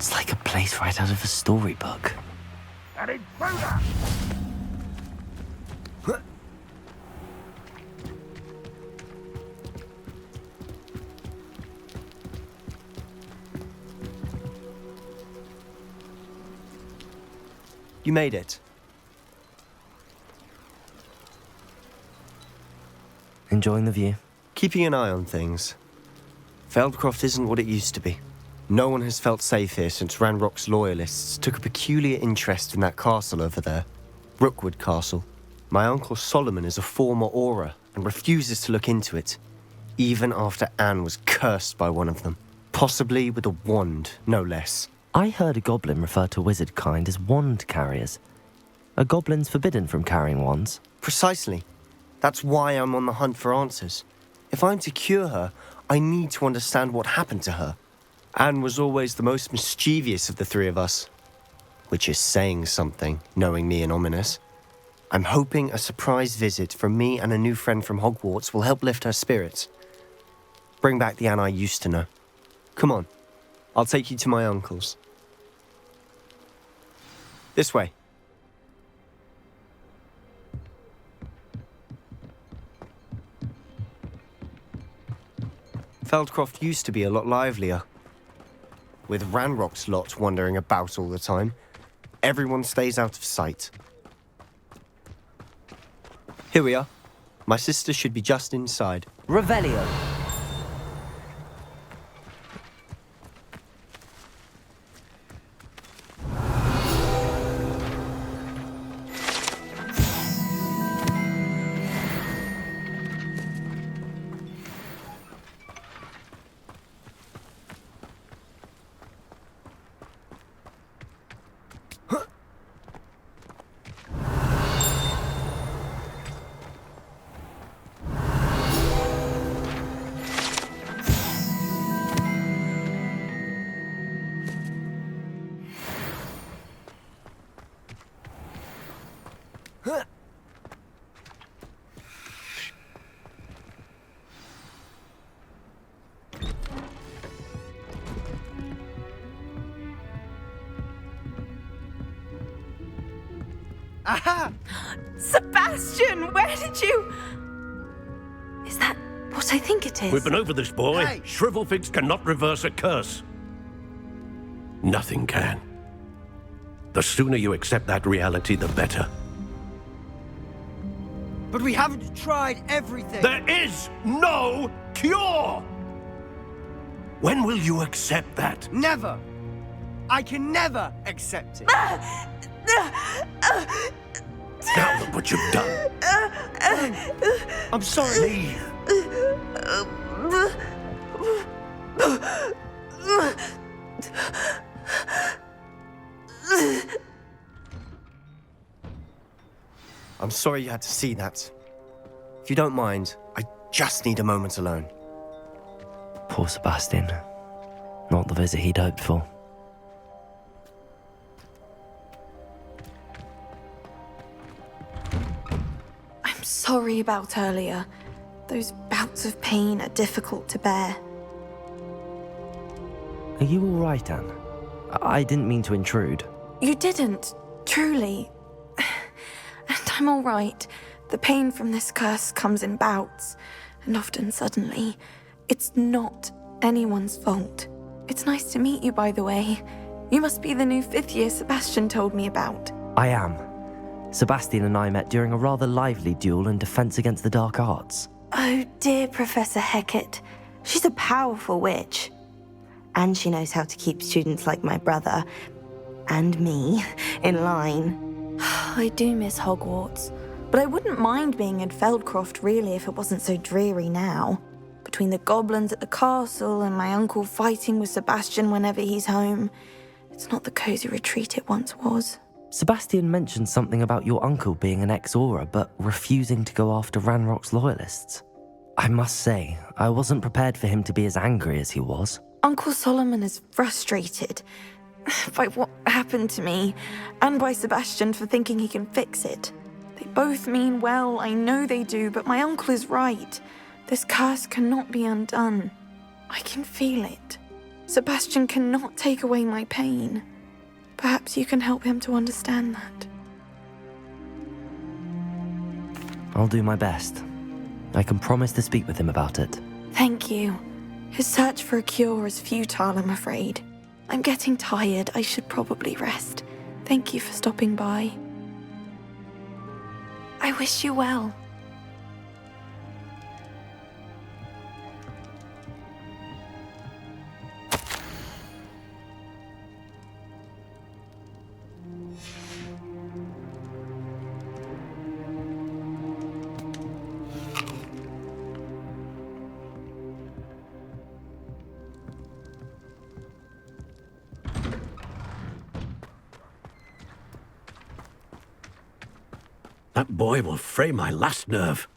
It's like a place right out of a storybook. An intruder! You made it. Enjoying the view? Keeping an eye on things. Feldcroft isn't what it used to be. No one has felt safe here since Ranrock's loyalists took a peculiar interest in that castle over there. Rookwood Castle. My uncle Solomon is a former Auror and refuses to look into it, even after Anne was cursed by one of them. Possibly with a wand, no less. I heard a goblin refer to wizard kind as wand carriers. Are goblins forbidden from carrying wands? Precisely. That's why I'm on the hunt for answers. If I'm to cure her, I need to understand what happened to her. Anne was always the most mischievous of the three of us. Which is saying something, knowing me and Ominous. I'm hoping a surprise visit from me and a new friend from Hogwarts will help lift her spirits. Bring back the Anne I used to know. Come on, I'll take you to my uncle's. This way. Feldcroft used to be a lot livelier. With Ranrock's lot wandering about all the time, everyone stays out of sight. Here we are. My sister should be just inside. Revelio. Aha! Sebastian, where did you... Is that what I think it is? We've been over this, boy. Hey! Shrivelfigs cannot reverse a curse. Nothing can. The sooner you accept that reality, the better. But we haven't tried everything. There is no cure! When will you accept that? Never. I can never accept it. Now look what you've done. I'm sorry. Leave. I'm sorry you had to see that. If you don't mind, I just need a moment alone. Poor Sebastian. Not the visit he'd hoped for. I'm sorry about earlier. Those bouts of pain are difficult to bear. Are you all right, Anne? I didn't mean to intrude. You didn't, truly. And I'm all right. The pain from this curse comes in bouts, and often suddenly. It's not anyone's fault. It's nice to meet you, by the way. You must be the new 5th year Sebastian told me about. I am. Sebastian and I met during a rather lively duel in defense against the dark arts. Oh dear, Professor Hecat. She's a powerful witch. And she knows how to keep students like my brother, and me, in line. I do miss Hogwarts, but I wouldn't mind being in Feldcroft really if it wasn't so dreary now. Between the goblins at the castle and my uncle fighting with Sebastian whenever he's home, it's not the cozy retreat it once was. Sebastian mentioned something about your uncle being an ex-Auror, but refusing to go after Ranrock's loyalists. I must say, I wasn't prepared for him to be as angry as he was. Uncle Solomon is frustrated by what happened to me, and by Sebastian for thinking he can fix it. They both mean well, I know they do, but my uncle is right. This curse cannot be undone. I can feel it. Sebastian cannot take away my pain. Perhaps you can help him to understand that. I'll do my best. I can promise to speak with him about it. Thank you. His search for a cure is futile, I'm afraid. I'm getting tired. I should probably rest. Thank you for stopping by. I wish you well. That boy will fray my last nerve.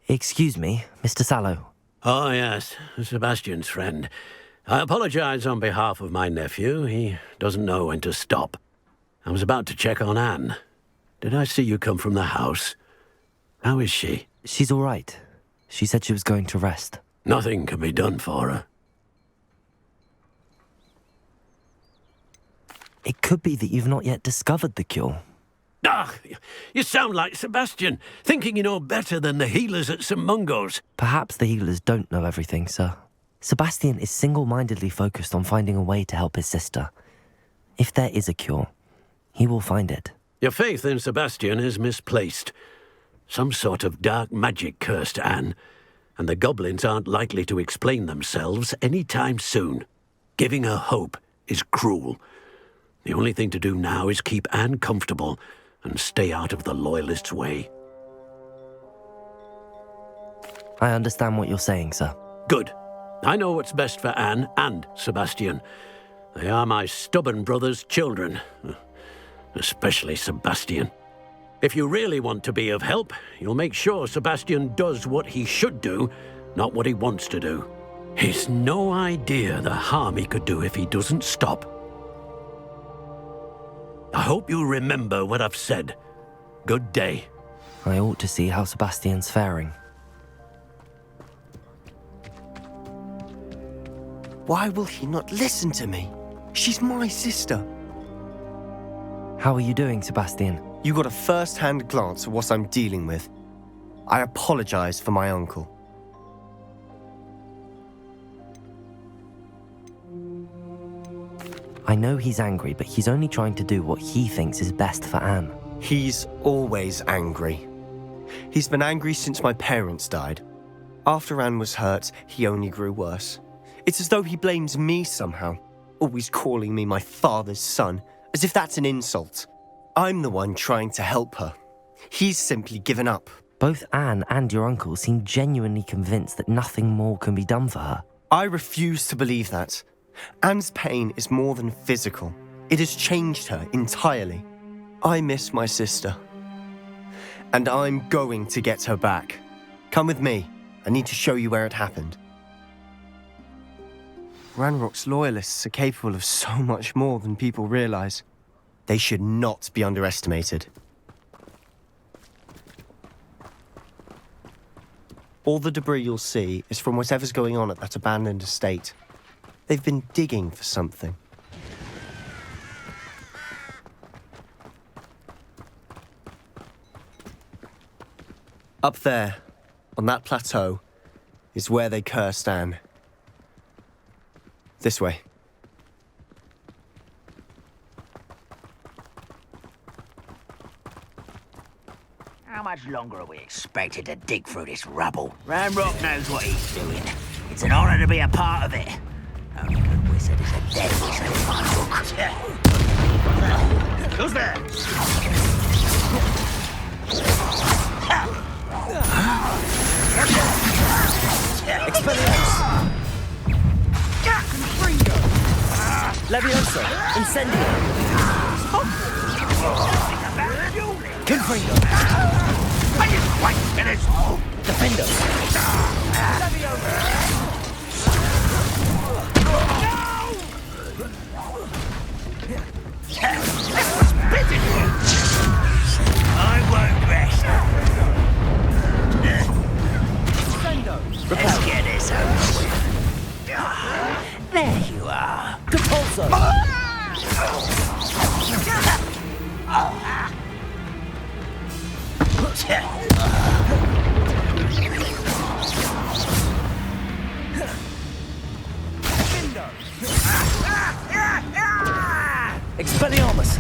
Excuse me, Mr. Sallow. Oh, yes, Sebastian's friend. I apologize on behalf of my nephew. He doesn't know when to stop. I was about to check on Anne. Did I see you come from the house? How is she? She's all right. She said she was going to rest. Nothing can be done for her. It could be that you've not yet discovered the cure. Ah, you sound like Sebastian, thinking you know better than the healers at St. Mungo's. Perhaps the healers don't know everything, sir. Sebastian is single-mindedly focused on finding a way to help his sister. If there is a cure, he will find it. Your faith in Sebastian is misplaced. Some sort of dark magic cursed Anne, and the goblins aren't likely to explain themselves any time soon. Giving her hope is cruel. The only thing to do now is keep Anne comfortable and stay out of the Loyalists' way. I understand what you're saying, sir. Good. I know what's best for Anne and Sebastian. They are my stubborn brother's children. Especially Sebastian. If you really want to be of help, you'll make sure Sebastian does what he should do, not what he wants to do. He's no idea the harm he could do if he doesn't stop. I hope you remember what I've said. Good day. I ought to see how Sebastian's faring. Why will he not listen to me? She's my sister. How are you doing, Sebastian? You got a first-hand glance at what I'm dealing with. I apologize for my uncle. I know he's angry, but he's only trying to do what he thinks is best for Anne. He's always angry. He's been angry since my parents died. After Anne was hurt, he only grew worse. It's as though he blames me somehow, always calling me my father's son, as if that's an insult. I'm the one trying to help her. He's simply given up. Both Anne and your uncle seem genuinely convinced that nothing more can be done for her. I refuse to believe that. Anne's pain is more than physical. It has changed her entirely. I miss my sister. And I'm going to get her back. Come with me. I need to show you where it happened. Ranrock's loyalists are capable of so much more than people realize. They should not be underestimated. All the debris you'll see is from whatever's going on at that abandoned estate. They've been digging for something. Up there, on that plateau, is where they cursed Anne. This way. How much longer are we expected to dig through this rubble? Ranrock knows what he's doing. It's an honor to be a part of it. Only good wizard is a dead wizard in my book. Who's there? Expelliarmus! Leviosa! Incendio! Confringo! Are you quite finished? Defendo! I won't rest. Let's get this over with. Expelliarmus!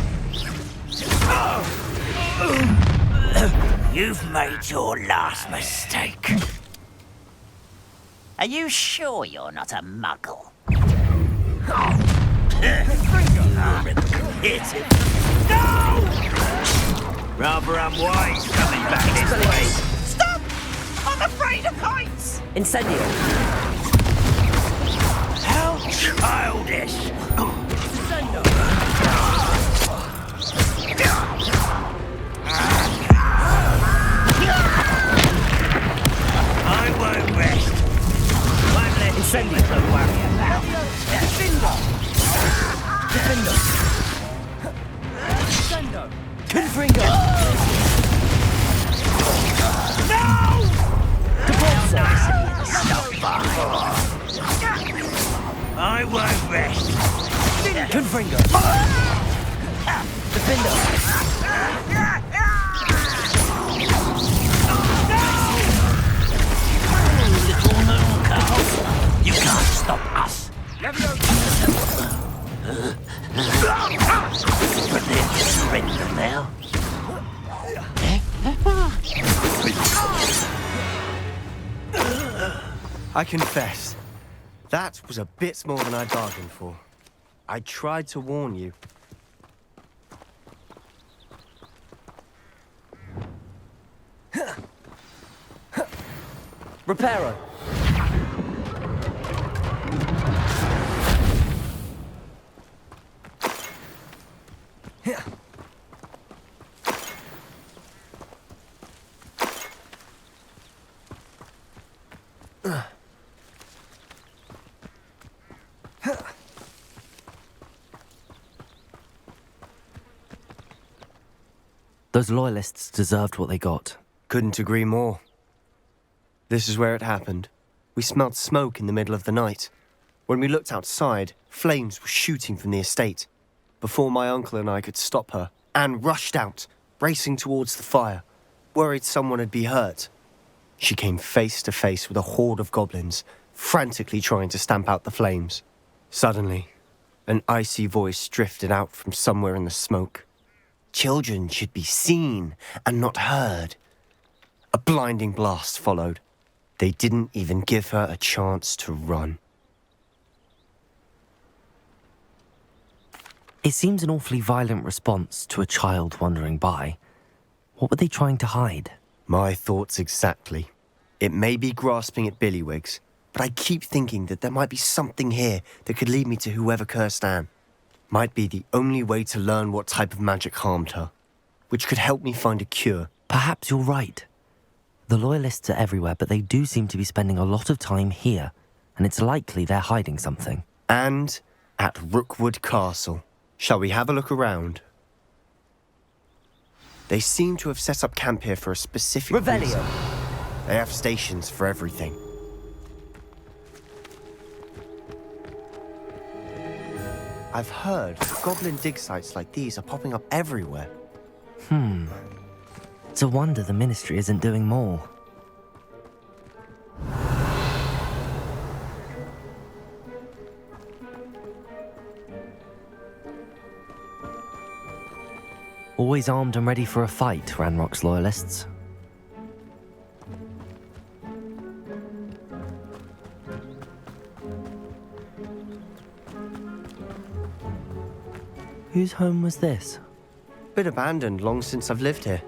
You've made your last mistake. Are you sure you're not a muggle? No! Rather unwise coming back this way. Stop! I'm afraid of heights! Incendio! How childish! I won't rest. Won't let Incendio to worry about. Defender! Confringo! No! Stop by. I won't rest. Confringo! Defender! Little moon cow. You can't stop us. Prepare to surrender now. I confess, that was a bit more than I bargained for. I tried to warn you. Reparo! Those loyalists deserved what they got. Couldn't agree more. This is where it happened. We smelled smoke in the middle of the night. When we looked outside, flames were shooting from the estate. Before my uncle and I could stop her, Anne rushed out, racing towards the fire, worried someone had been hurt. She came face to face with a horde of goblins, frantically trying to stamp out the flames. Suddenly, an icy voice drifted out from somewhere in the smoke. Children should be seen and not heard. A blinding blast followed. They didn't even give her a chance to run. It seems an awfully violent response to a child wandering by. What were they trying to hide? My thoughts exactly. It may be grasping at Billywigs, but I keep thinking that there might be something here that could lead me to whoever cursed Anne. Might be the only way to learn what type of magic harmed her, which could help me find a cure. Perhaps you're right. The Loyalists are everywhere, but they do seem to be spending a lot of time here, and it's likely they're hiding something. And at Rookwood Castle. Shall we have a look around? They seem to have set up camp here for a specific reason. Revelio! They have stations for everything. I've heard goblin dig sites like these are popping up everywhere. It's a wonder the Ministry isn't doing more. Always armed and ready for a fight, Ranrock's Loyalists. Whose home was this? Been abandoned long since I've lived here.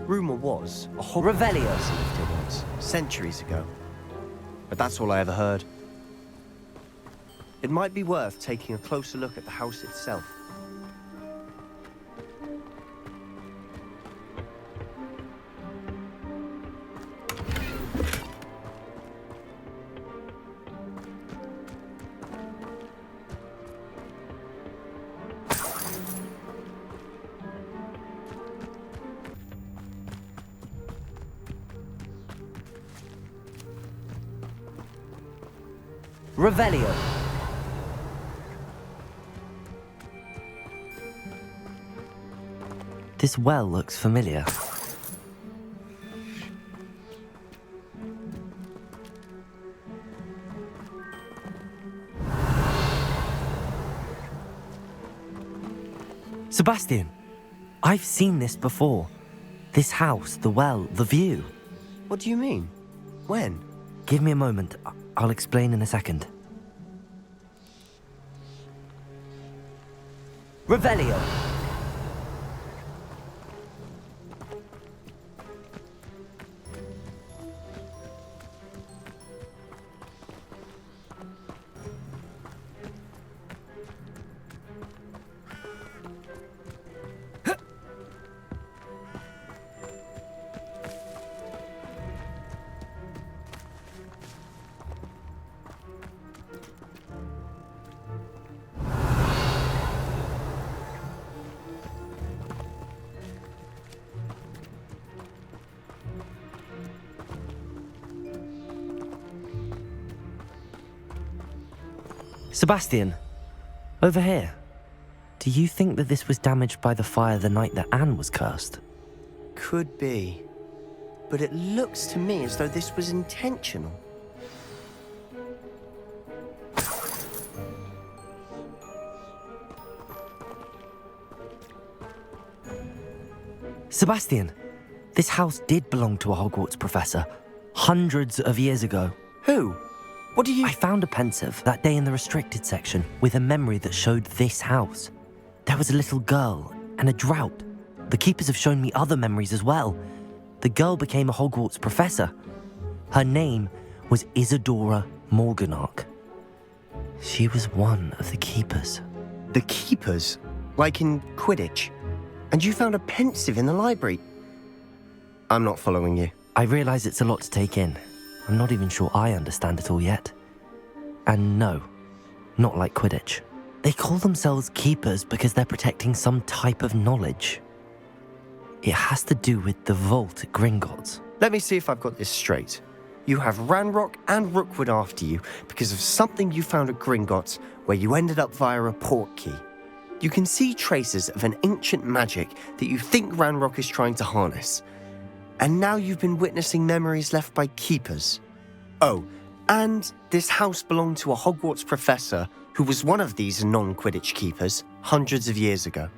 Rumour was a Hogwarts Legacy lived here once, centuries ago. But that's all I ever heard. It might be worth taking a closer look at the house itself. Revelio. This well looks familiar. Sebastian, I've seen this before. This house, the well, the view. What do you mean? When? Give me a moment. I'll explain in a second. Revelio. Sebastian, over here. Do you think that this was damaged by the fire the night that Anne was cursed? Could be. But it looks to me as though this was intentional. Sebastian, this house did belong to a Hogwarts professor, hundreds of years ago. Who? What do you... I found a pensive that day in the restricted section with a memory that showed this house. There was a little girl and a drought. The keepers have shown me other memories as well. The girl became a Hogwarts professor. Her name was Isadora Morganach. She was one of the keepers. The keepers? Like in Quidditch? And you found a pensive in the library? I'm not following you. I realise it's a lot to take in. I'm not even sure I understand it all yet. And no, not like Quidditch. They call themselves keepers because they're protecting some type of knowledge. It has to do with the vault at Gringotts. Let me see if I've got this straight. You have Ranrock and Rookwood after you because of something you found at Gringotts where you ended up via a port key. You can see traces of an ancient magic that you think Ranrock is trying to harness. And now you've been witnessing memories left by keepers. Oh, and this house belonged to a Hogwarts professor who was one of these non-Quidditch keepers hundreds of years ago.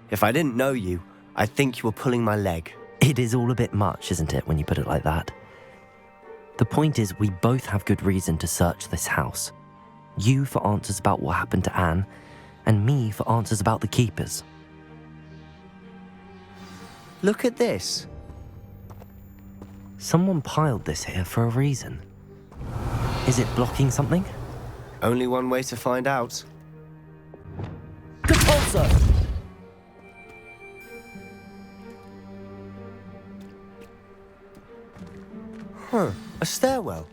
If I didn't know you, I'd think you were pulling my leg. It is all a bit much, isn't it, when you put it like that? The point is, we both have good reason to search this house. You for answers about what happened to Anne, and me for answers about the keepers. Look at this. Someone piled this here for a reason. Is it blocking something? Only one way to find out. Compulsor! Huh, a stairwell.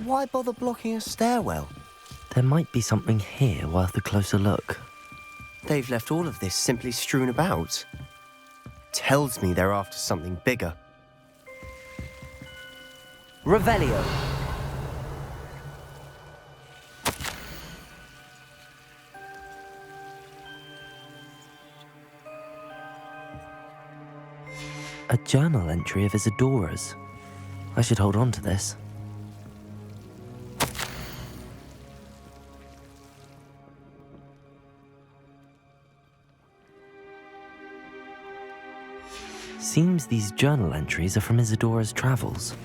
Why bother blocking a stairwell? There might be something here worth a closer look. They've left all of this simply strewn about. Tells me they're after something bigger. Revelio. A journal entry of Isadora's. I should hold on to this. Seems these journal entries are from Isadora's travels.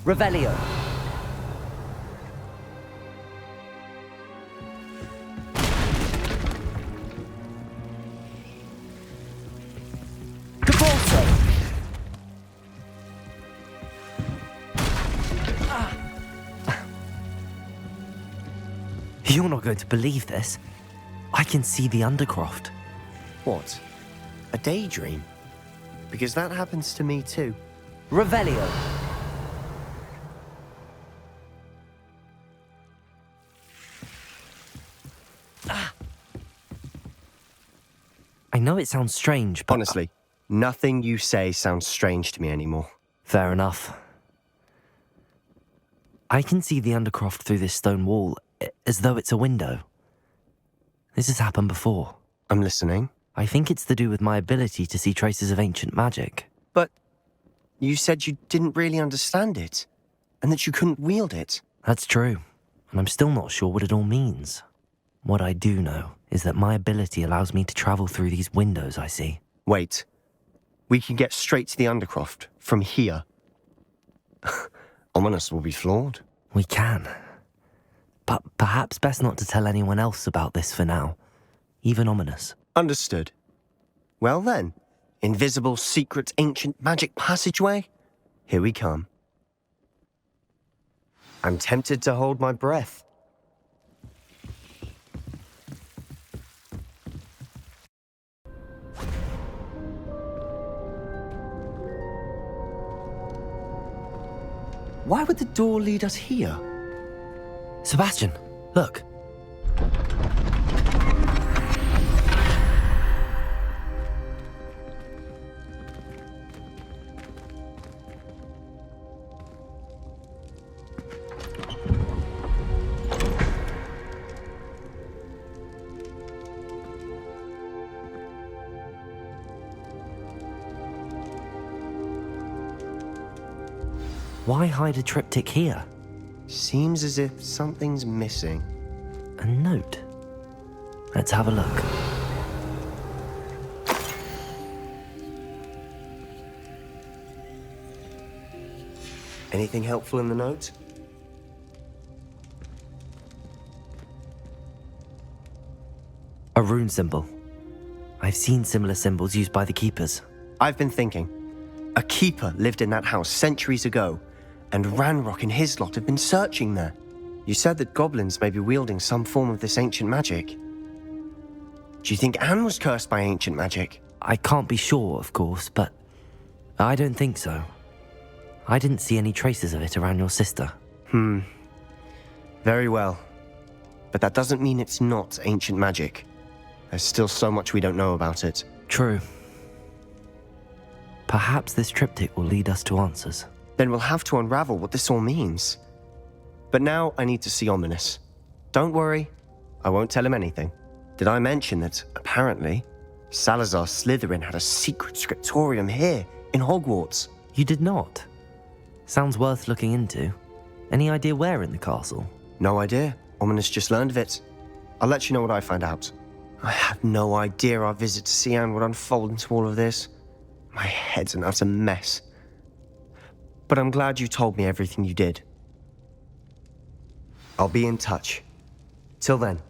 Revelio. Compulso. You're not going to believe this. I can see the Undercroft. What? A daydream? Because that happens to me too. Revelio. I know it sounds strange, but... Honestly, nothing you say sounds strange to me anymore. Fair enough. I can see the Undercroft through this stone wall, as though it's a window. This has happened before. I'm listening. I think it's to do with my ability to see traces of ancient magic. But you said you didn't really understand it, and that you couldn't wield it. That's true, and I'm still not sure what it all means. What I do know is that my ability allows me to travel through these windows I see. Wait. We can get straight to the Undercroft from here. Ominous will be flawed. We can. But perhaps best not to tell anyone else about this for now. Even Ominous. Understood. Well then, invisible, secret, ancient magic passageway? Here we come. I'm tempted to hold my breath. Why would the door lead us here? Sebastian, look. Why hide a triptych here? Seems as if something's missing. A note. Let's have a look. Anything helpful in the note? A rune symbol. I've seen similar symbols used by the keepers. I've been thinking. A keeper lived in that house centuries ago, and Ranrock and his lot have been searching there. You said that goblins may be wielding some form of this ancient magic. Do you think Anne was cursed by ancient magic? I can't be sure, of course, but I don't think so. I didn't see any traces of it around your sister. Very well. But that doesn't mean it's not ancient magic. There's still so much we don't know about it. True. Perhaps this triptych will lead us to answers. Then we'll have to unravel what this all means. But now I need to see Ominous. Don't worry, I won't tell him anything. Did I mention that, apparently, Salazar Slytherin had a secret scriptorium here, in Hogwarts? You did not? Sounds worth looking into. Any idea where in the castle? No idea. Ominous just learned of it. I'll let you know what I find out. I had no idea our visit to see Anne would unfold into all of this. My head's an utter mess. But I'm glad you told me everything you did. I'll be in touch. Till then.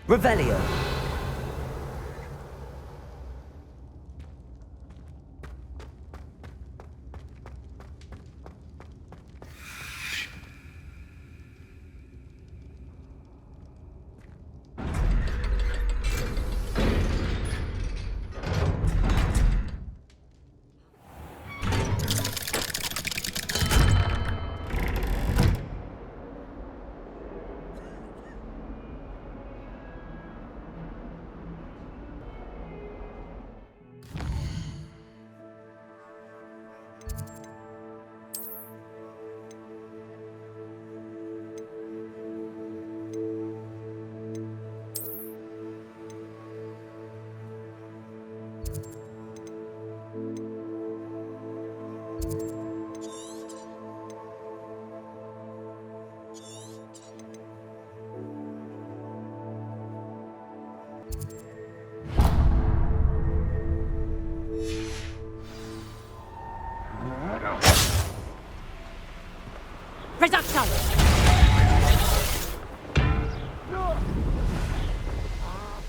Revelio.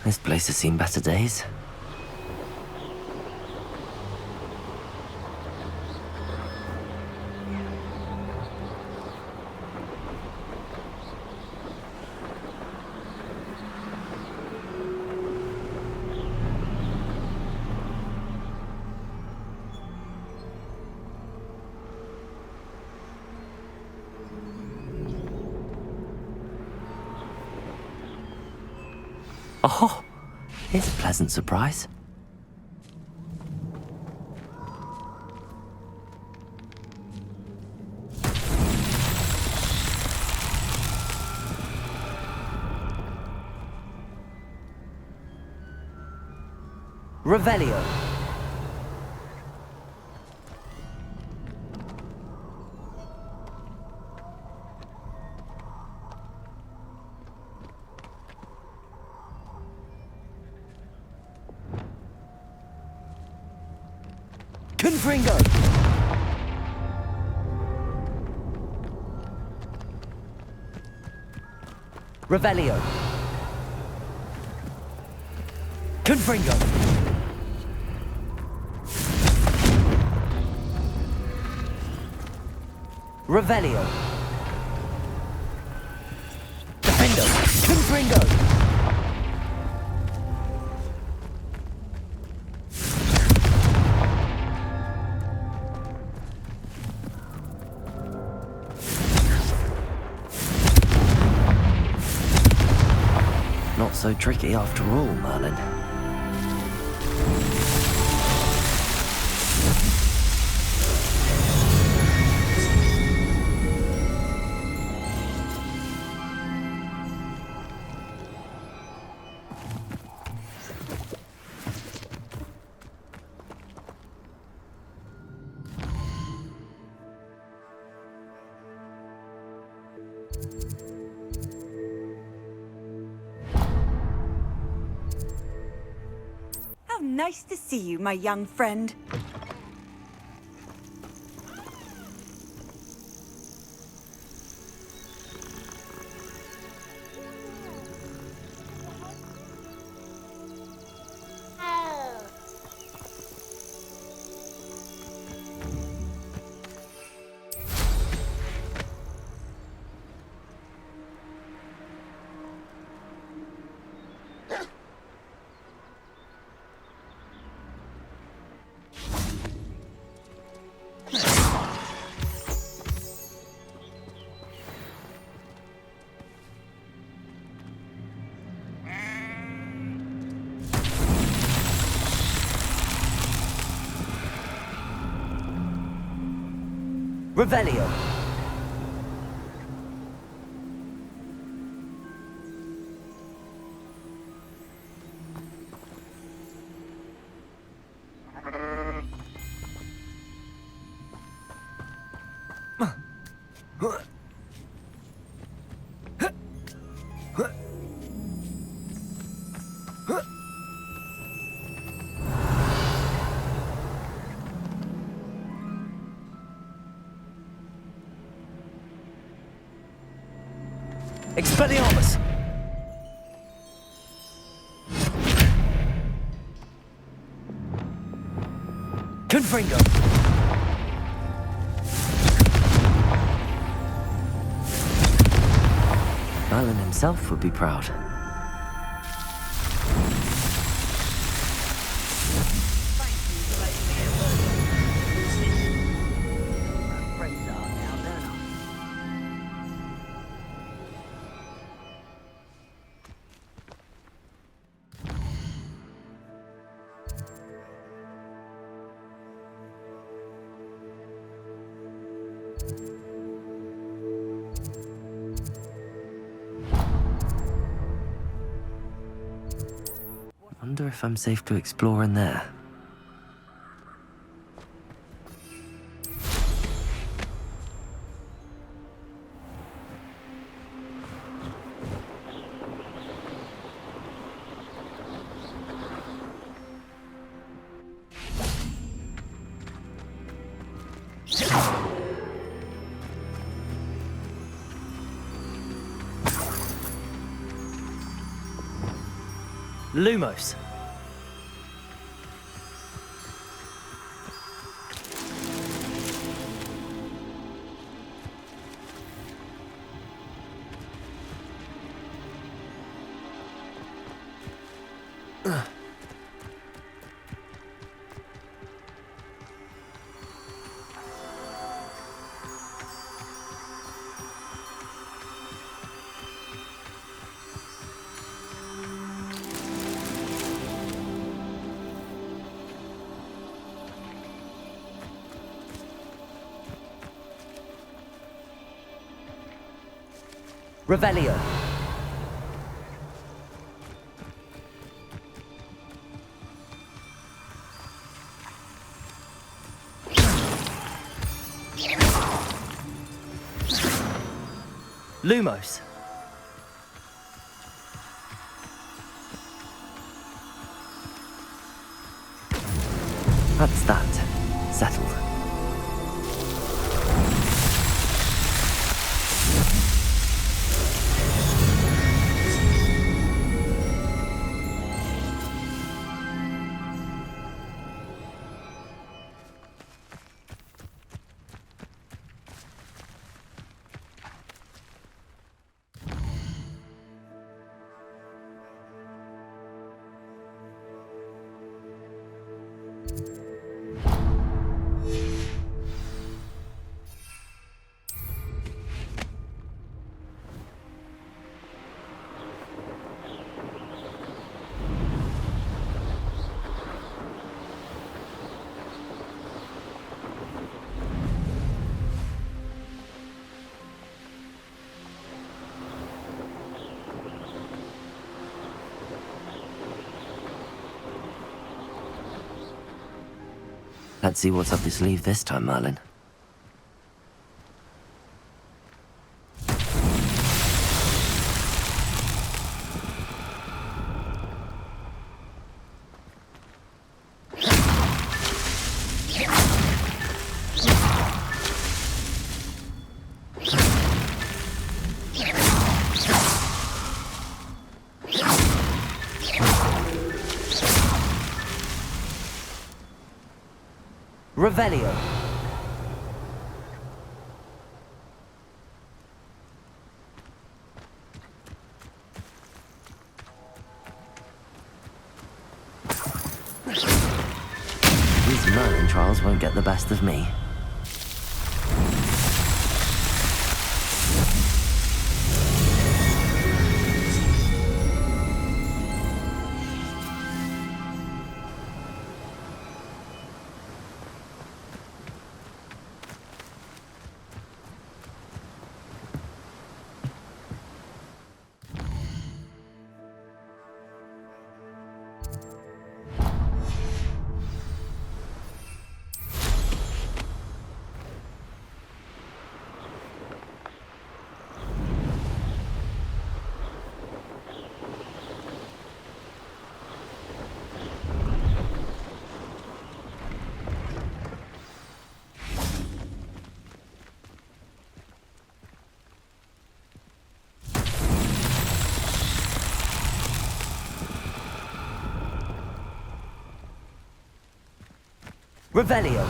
This place has seen better days. Oh, here's a pleasant surprise. Revelio. Confringo. Revelio. Confringo. Revelio. Defendo. Confringo. Not so tricky after all, Merlin. Nice to see you, my young friend. Revelio. Expelliarmus! Confringo! Merlin himself would be proud. Wonder if I'm safe to explore in there. Lumos. Revelio. Lumos. That's that. Settled. Let's see what's up your sleeve this time, Merlin. Revelio. These Merlin trials won't get the best of me. Revelio.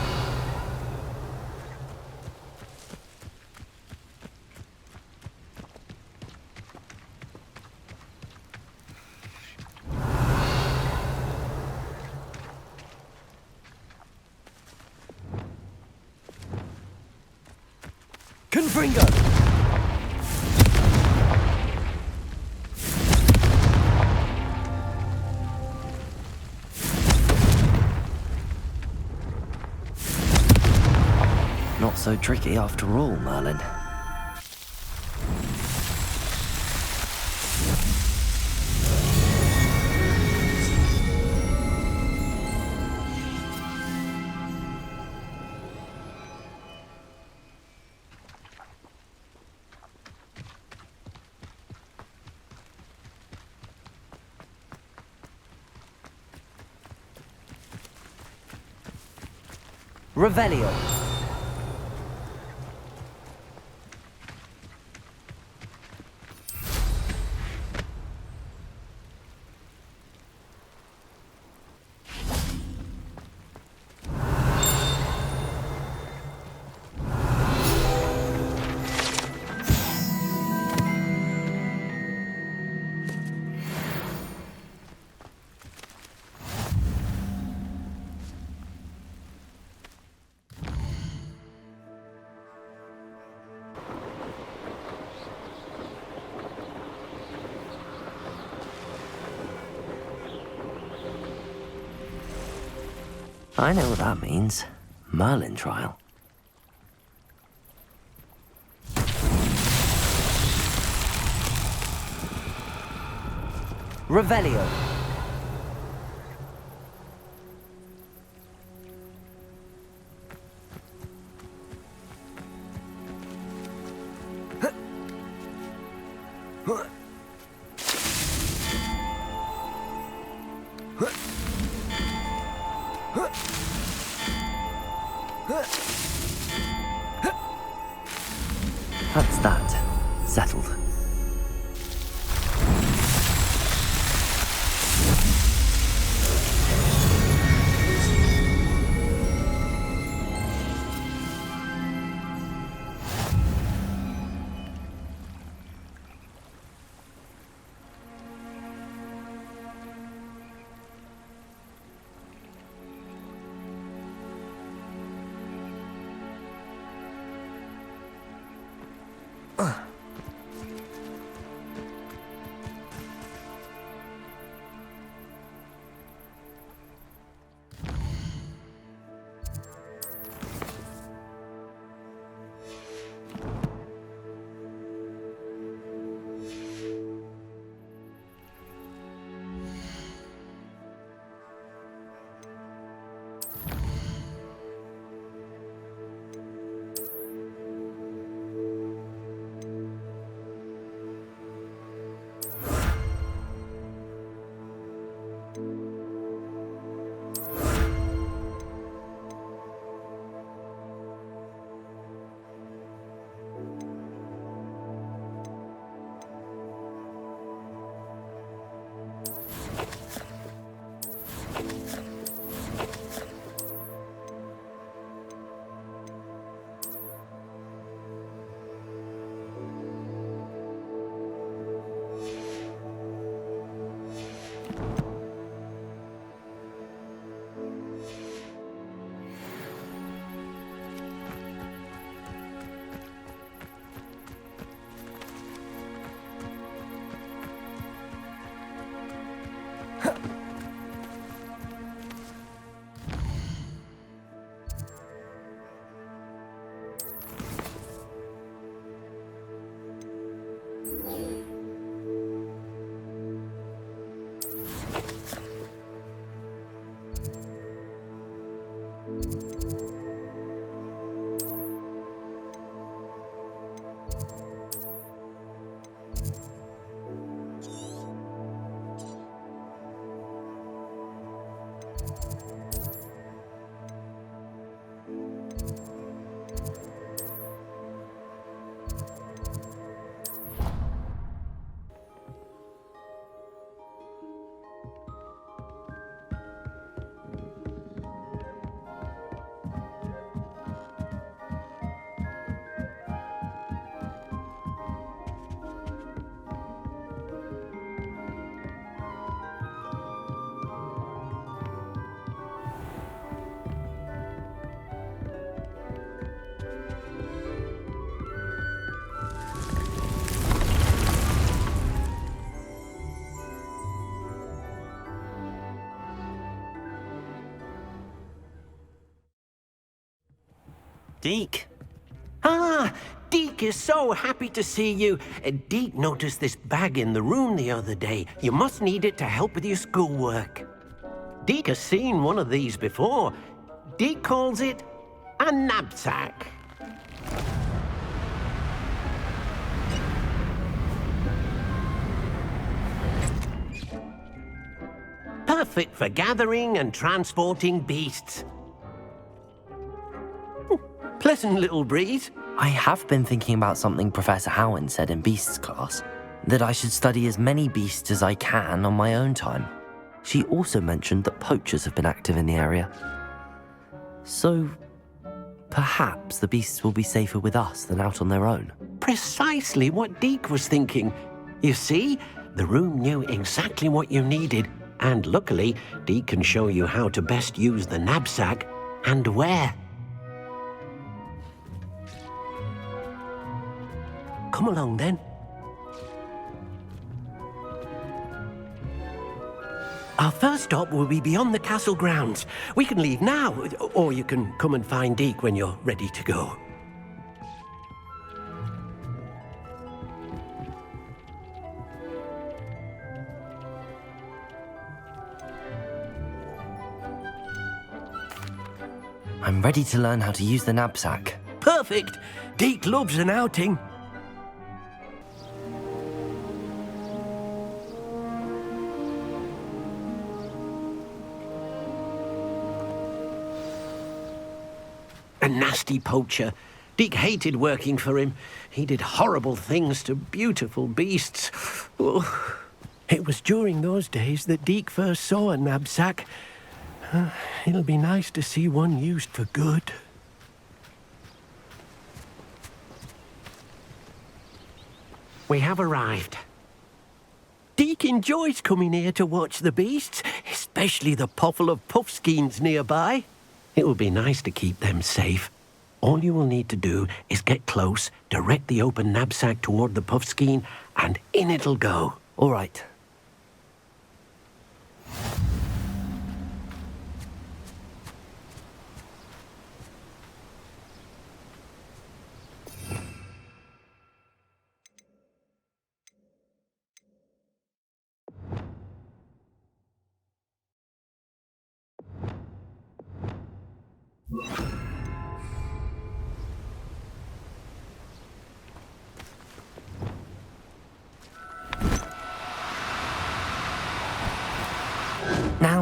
Confringo. Not so tricky after all, Merlin. Revelio. I know what that means. Merlin trial. Revelio. That's that. Settled. Deke. Ah, Deke is so happy to see you. Deke noticed this bag in the room the other day. You must need it to help with your schoolwork. Deke has seen one of these before. Deke calls it a knapsack. Perfect for gathering and transporting beasts. Pleasant little breeze. I have been thinking about something Professor Howard said in Beasts class, that I should study as many beasts as I can on my own time. She also mentioned that poachers have been active in the area. So, perhaps the beasts will be safer with us than out on their own. Precisely what Deke was thinking. You see, the room knew exactly what you needed, and luckily, Deke can show you how to best use the knapsack and where. Come along, then. Our first stop will be beyond the castle grounds. We can leave now, or you can come and find Deke when you're ready to go. I'm ready to learn how to use the knapsack. Perfect. Deke loves an outing. A nasty poacher. Deke hated working for him. He did horrible things to beautiful beasts. Oh. It was during those days that Deke first saw a knapsack. It'll be nice to see one used for good. We have arrived. Deke enjoys coming here to watch the beasts, especially the potful of puffskeins nearby. It will be nice to keep them safe. All you will need to do is get close, direct the open knapsack toward the puffskein, and in it'll go. All right.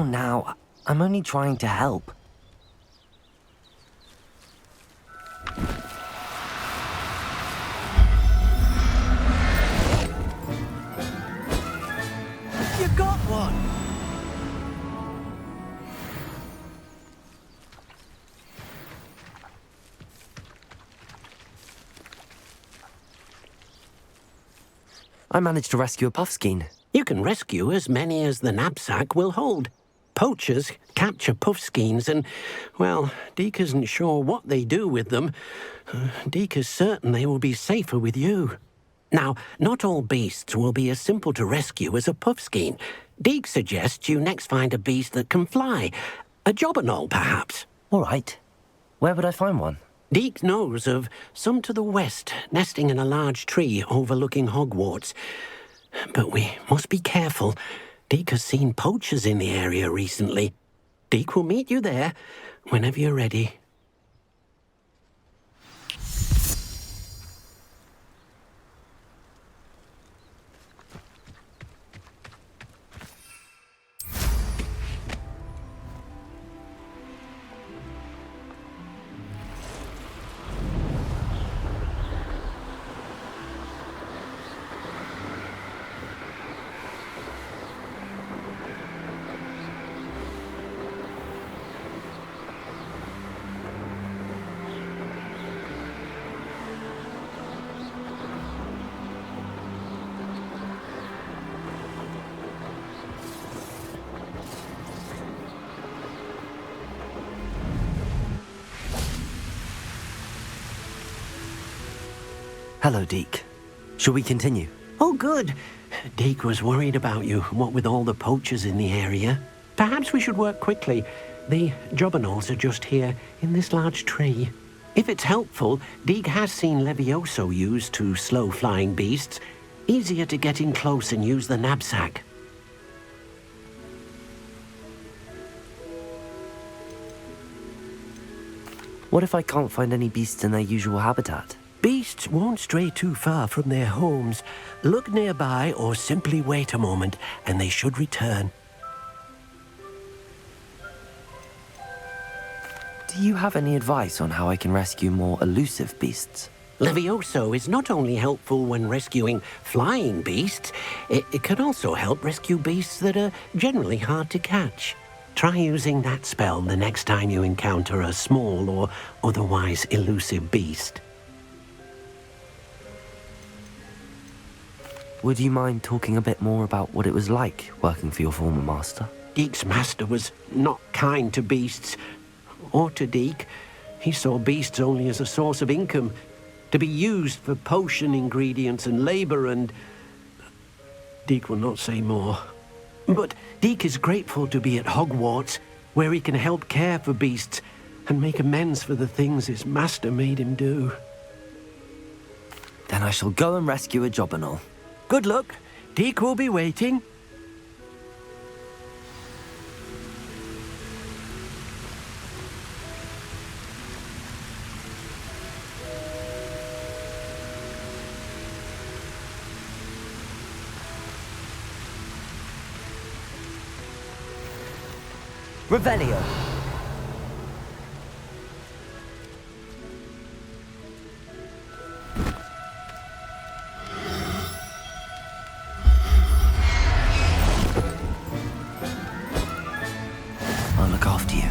Now, I'm only trying to help. You got one! I managed to rescue a puffskein. You can rescue as many as the knapsack will hold. Poachers capture puffskeins and, well, Deke isn't sure what they do with them. Deke is certain they will be safer with you. Now, not all beasts will be as simple to rescue as a puffskein. Deke suggests you next find a beast that can fly. A jobberknoll, perhaps. All right. Where would I find one? Deke knows of some to the west, nesting in a large tree overlooking Hogwarts. But we must be careful. Deke has seen poachers in the area recently. Deke will meet you there whenever you're ready. Hello, Deke. Shall we continue? Oh, good. Deke was worried about you, what with all the poachers in the area. Perhaps we should work quickly. The jobberknolls are just here, in this large tree. If it's helpful, Deke has seen Levioso used to slow flying beasts. Easier to get in close and use the knapsack. What if I can't find any beasts in their usual habitat? Beasts won't stray too far from their homes. Look nearby or simply wait a moment, and they should return. Do you have any advice on how I can rescue more elusive beasts? Levioso is not only helpful when rescuing flying beasts, it can also help rescue beasts that are generally hard to catch. Try using that spell the next time you encounter a small or otherwise elusive beast. Would you mind talking a bit more about what it was like working for your former master? Deke's master was not kind to beasts, or to Deke. He saw beasts only as a source of income, to be used for potion ingredients and labor, and Deke will not say more. But Deke is grateful to be at Hogwarts, where he can help care for beasts and make amends for the things his master made him do. Then I shall go and rescue a jobberknoll. Good luck. Deke will be waiting. Revelio. I'll look after you.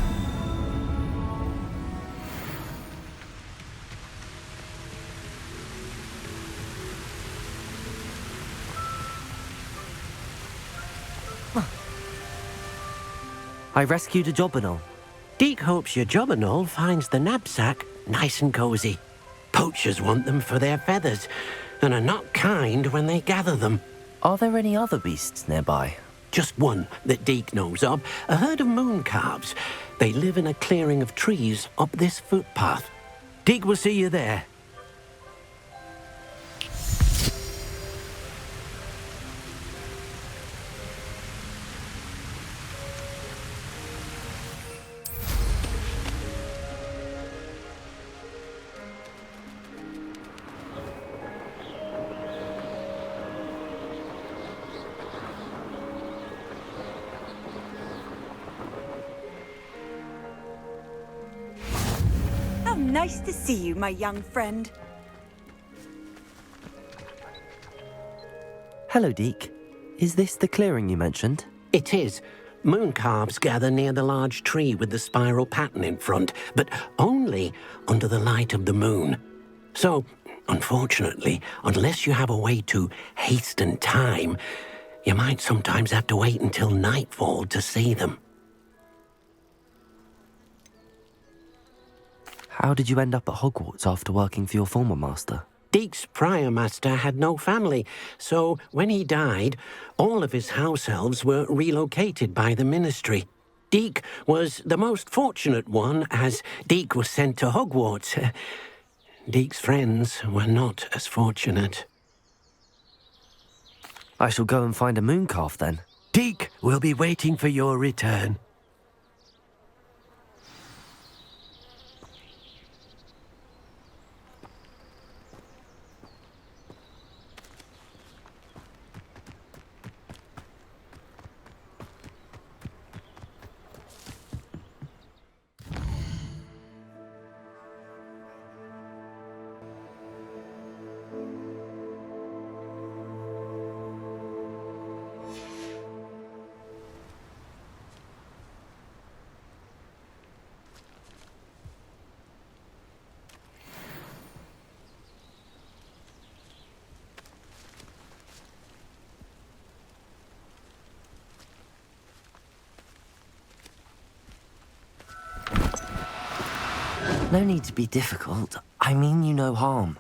I rescued a Jobberknoll. Deek hopes your Jobberknoll finds the knapsack nice and cozy. Poachers want them for their feathers, and are not kind when they gather them. Are there any other beasts nearby? Just one that Deek knows of, a herd of moon calves. They live in a clearing of trees up this footpath. Deek will see you there. Nice to see you, my young friend. Hello, Deek. Is this the clearing you mentioned? It is. Moon calves gather near the large tree with the spiral pattern in front, but only under the light of the moon. So, unfortunately, unless you have a way to hasten time, you might sometimes have to wait until nightfall to see them. How did you end up at Hogwarts after working for your former master? Deek's prior master had no family, so when he died, all of his house elves were relocated by the ministry. Deek was the most fortunate one, as Deek was sent to Hogwarts. Deek's friends were not as fortunate. I shall go and find a mooncalf then. Deek will be waiting for your return. No need to be difficult. I mean you no harm.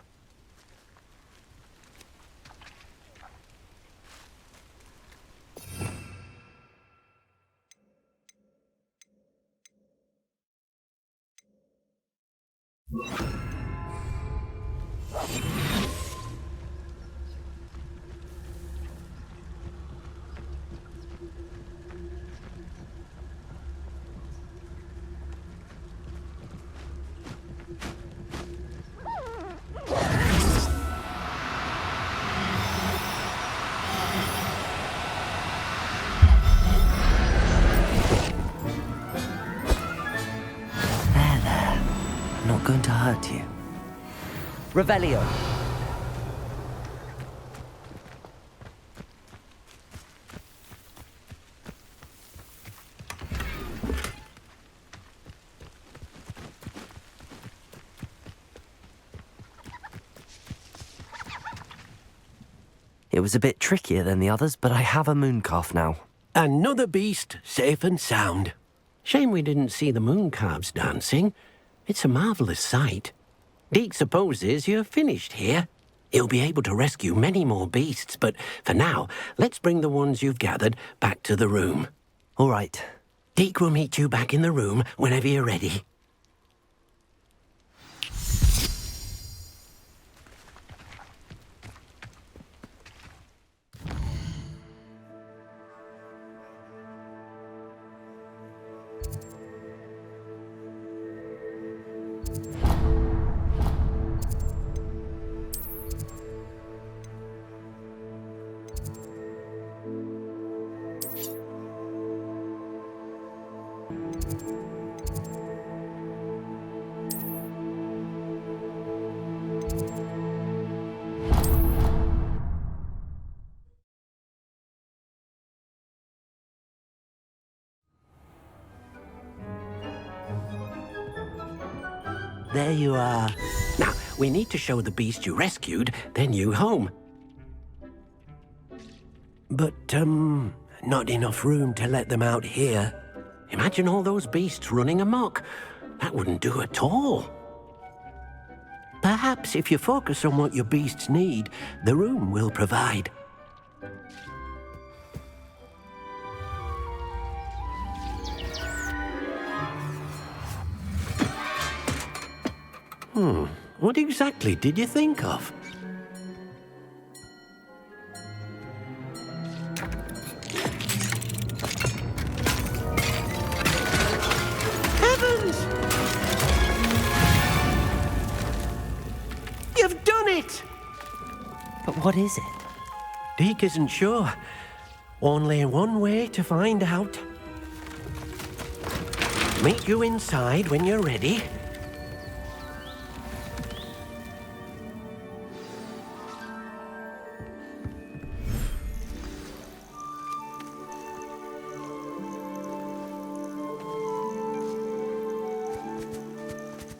Going to hurt you. Revelio. It was a bit trickier than the others, but I have a mooncalf now. Another beast, safe and sound. Shame we didn't see the mooncalves dancing. It's a marvelous sight. Deek supposes you're finished here. He'll be able to rescue many more beasts, but for now, let's bring the ones you've gathered back to the room. All right. Deek will meet you back in the room whenever you're ready. There you are. Now, we need to show the beast you rescued their new home. But, not enough room to let them out here. Imagine all those beasts running amok. That wouldn't do at all. Perhaps if you focus on what your beasts need, the room will provide. What exactly did you think of? Heavens! You've done it! But what is it? Deke isn't sure. Only one way to find out. Meet you inside when you're ready.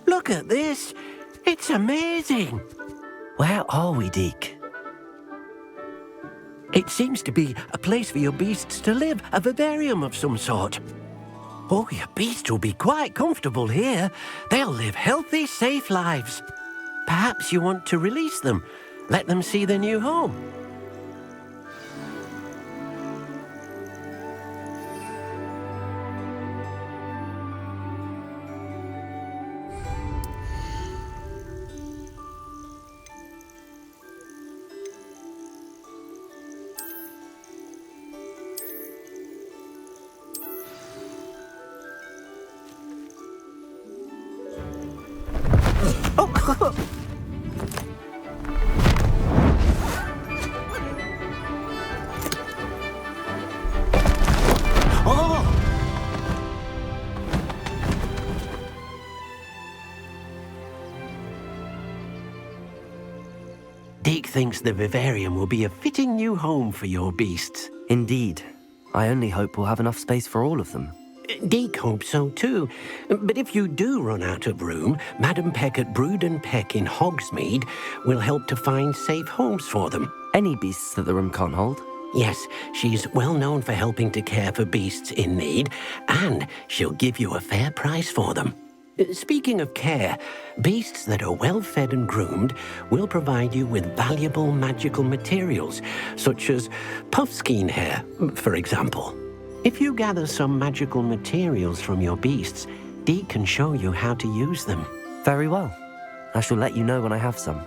Look at this. It's amazing. Where are we, Deke? It seems to be a place for your beasts to live, a vivarium of some sort. Oh, your beasts will be quite comfortable here. They'll live healthy, safe lives. Perhaps you want to release them, let them see their new home. Deke thinks the vivarium will be a fitting new home for your beasts. Indeed. I only hope we'll have enough space for all of them. Deke hopes so too. But if you do run out of room, Madam Peck at Brood and Peck in Hogsmeade will help to find safe homes for them. Any beasts that the room can't hold? Yes, she's well known for helping to care for beasts in need, and she'll give you a fair price for them. Speaking of care, beasts that are well fed and groomed will provide you with valuable magical materials, such as puffskein hair, for example. If you gather some magical materials from your beasts, Deke can show you how to use them. Very well. I shall let you know when I have some.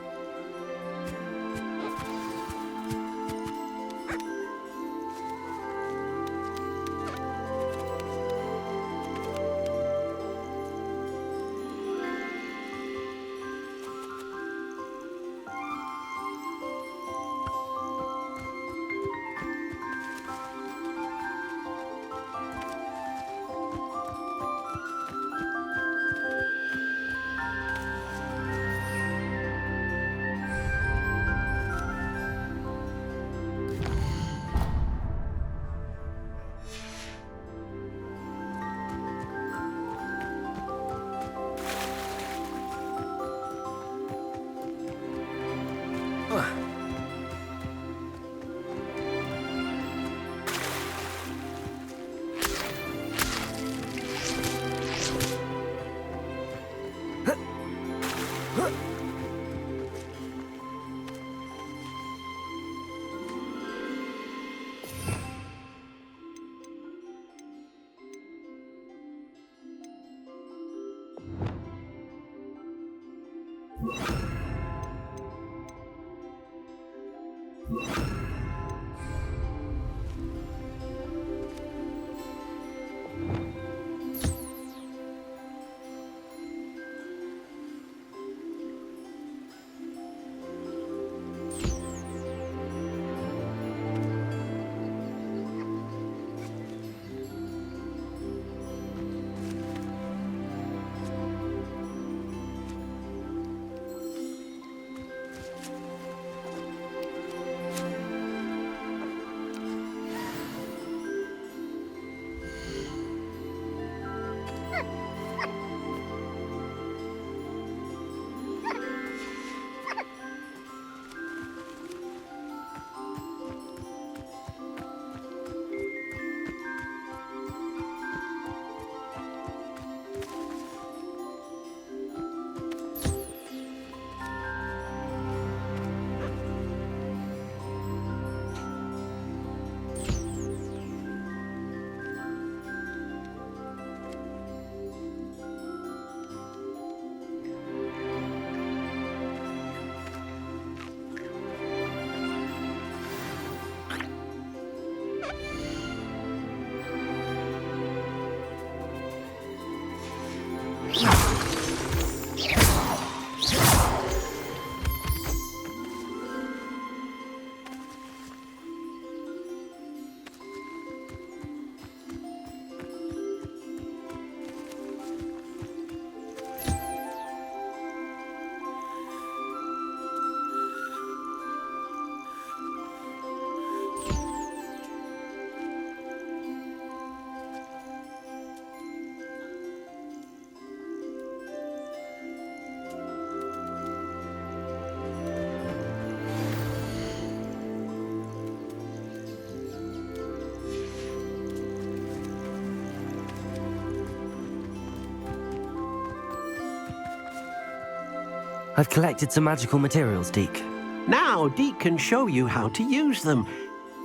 I've collected some magical materials, Deke. Now, Deke can show you how to use them.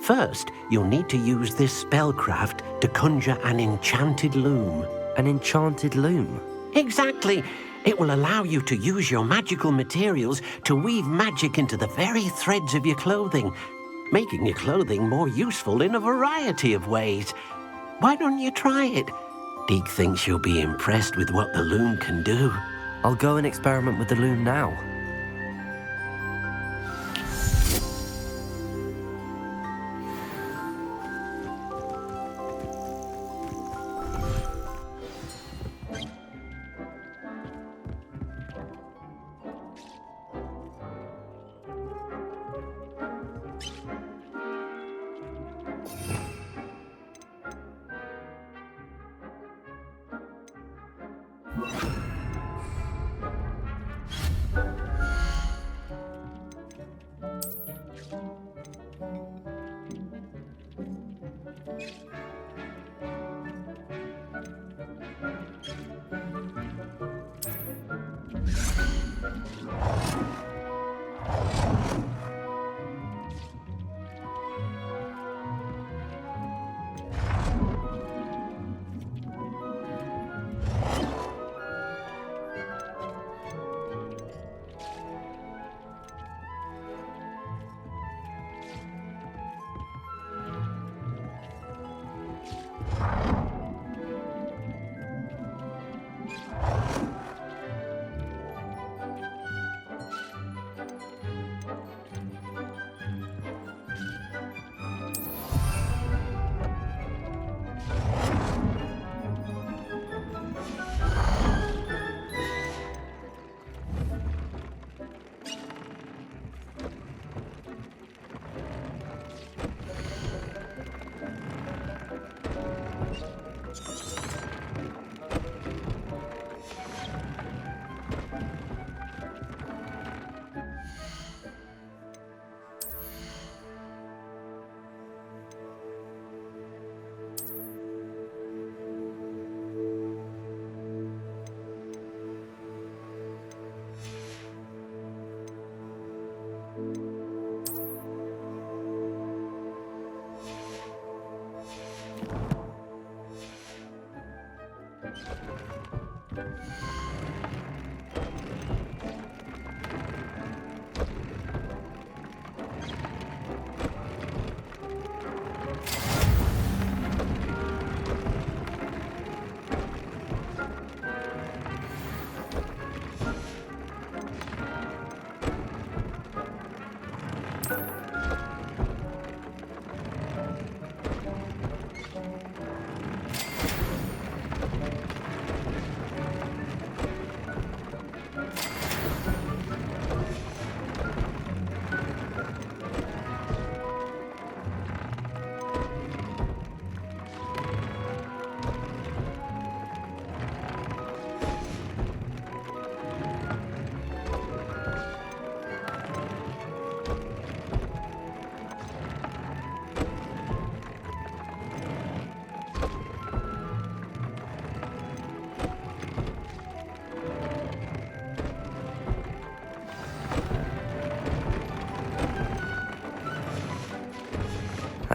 First, you'll need to use this spellcraft to conjure an enchanted loom. An enchanted loom? Exactly. It will allow you to use your magical materials to weave magic into the very threads of your clothing, making your clothing more useful in a variety of ways. Why don't you try it? Deke thinks you'll be impressed with what the loom can do. I'll go and experiment with the loom now.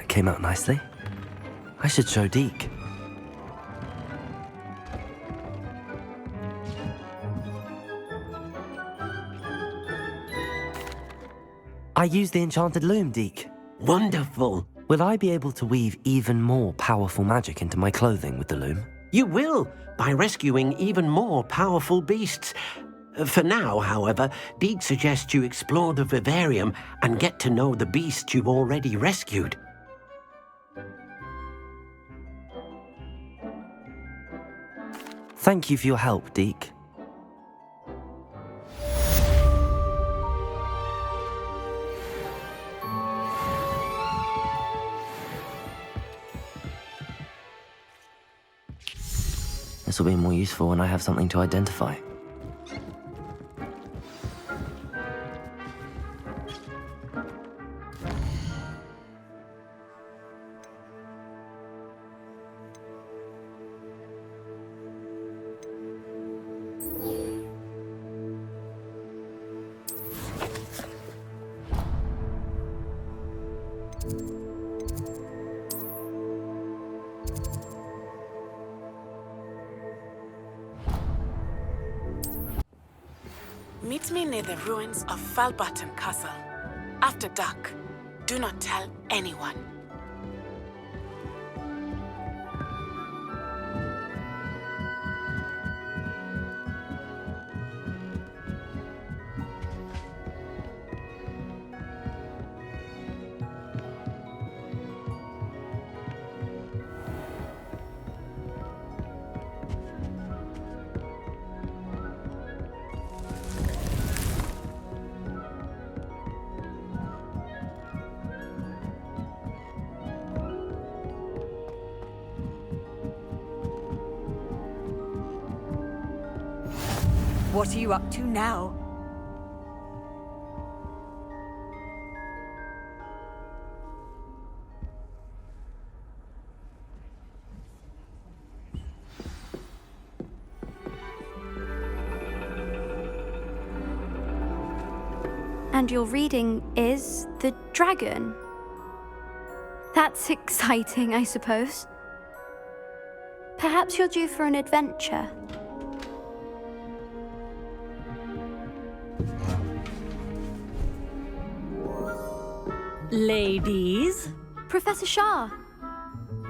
Came out nicely. I should show Deke. I used the enchanted loom, Deke. Wonderful. Will I be able to weave even more powerful magic into my clothing with the loom? You will, by rescuing even more powerful beasts. For now, however, Deke suggests you explore the vivarium and get to know the beasts you've already rescued. Thank you for your help, Deke. This will be more useful when I have something to identify. Meet me near the ruins of Falbutton Castle. After dark. Do not tell anyone. What are you up to now? And your reading is The Dragon. That's exciting, I suppose. Perhaps you're due for an adventure. Ladies, Professor Shah.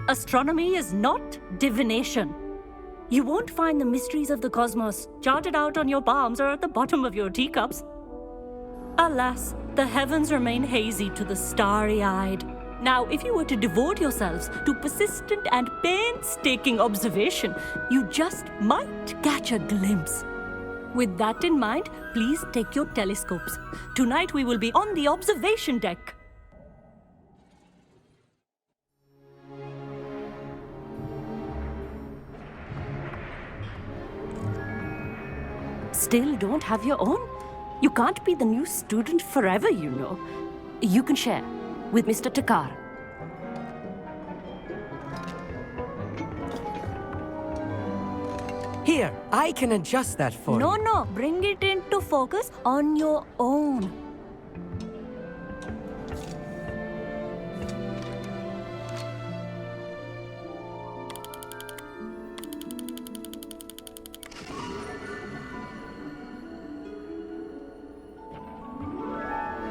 astronomy is not divination. You won't find the mysteries of the cosmos charted out on your palms or at the bottom of your teacups. Alas, the heavens remain hazy to the starry-eyed. Now, if you were to devote yourselves to persistent and painstaking observation, you just might catch a glimpse. With that in mind, please take your telescopes. Tonight we will be on the observation deck. Still don't have your own? You can't be the new student forever, you know. You can share with Mr. Takar. Here, I can adjust that for you. No, bring it into focus on your own.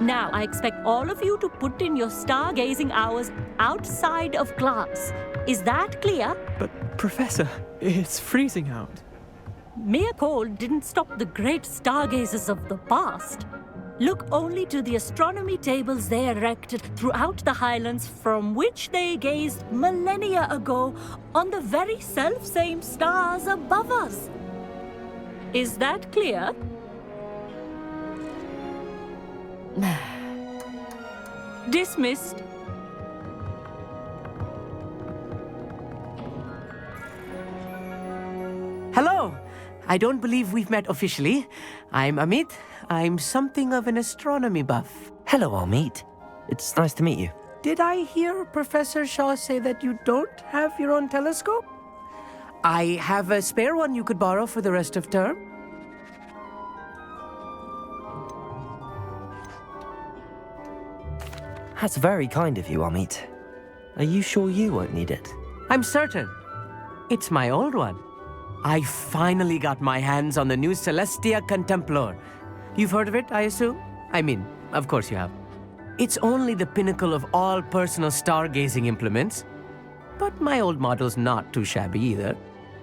Now, I expect all of you to put in your stargazing hours outside of class. Is that clear? But, Professor, it's freezing out. Mere cold didn't stop the great stargazers of the past. Look only to the astronomy tables they erected throughout the highlands from which they gazed millennia ago on the very self-same stars above us. Is that clear? Dismissed. Hello! I don't believe we've met officially. I'm Amit. I'm something of an astronomy buff. Hello, Amit. It's nice to meet you. Did I hear Professor Shaw say that you don't have your own telescope? I have a spare one you could borrow for the rest of term. That's very kind of you, Amit. Are you sure you won't need it? I'm certain. It's my old one. I finally got my hands on the new Celestia Contemplar. You've heard of it, I assume? I mean, of course you have. It's only the pinnacle of all personal stargazing implements. But my old model's not too shabby either.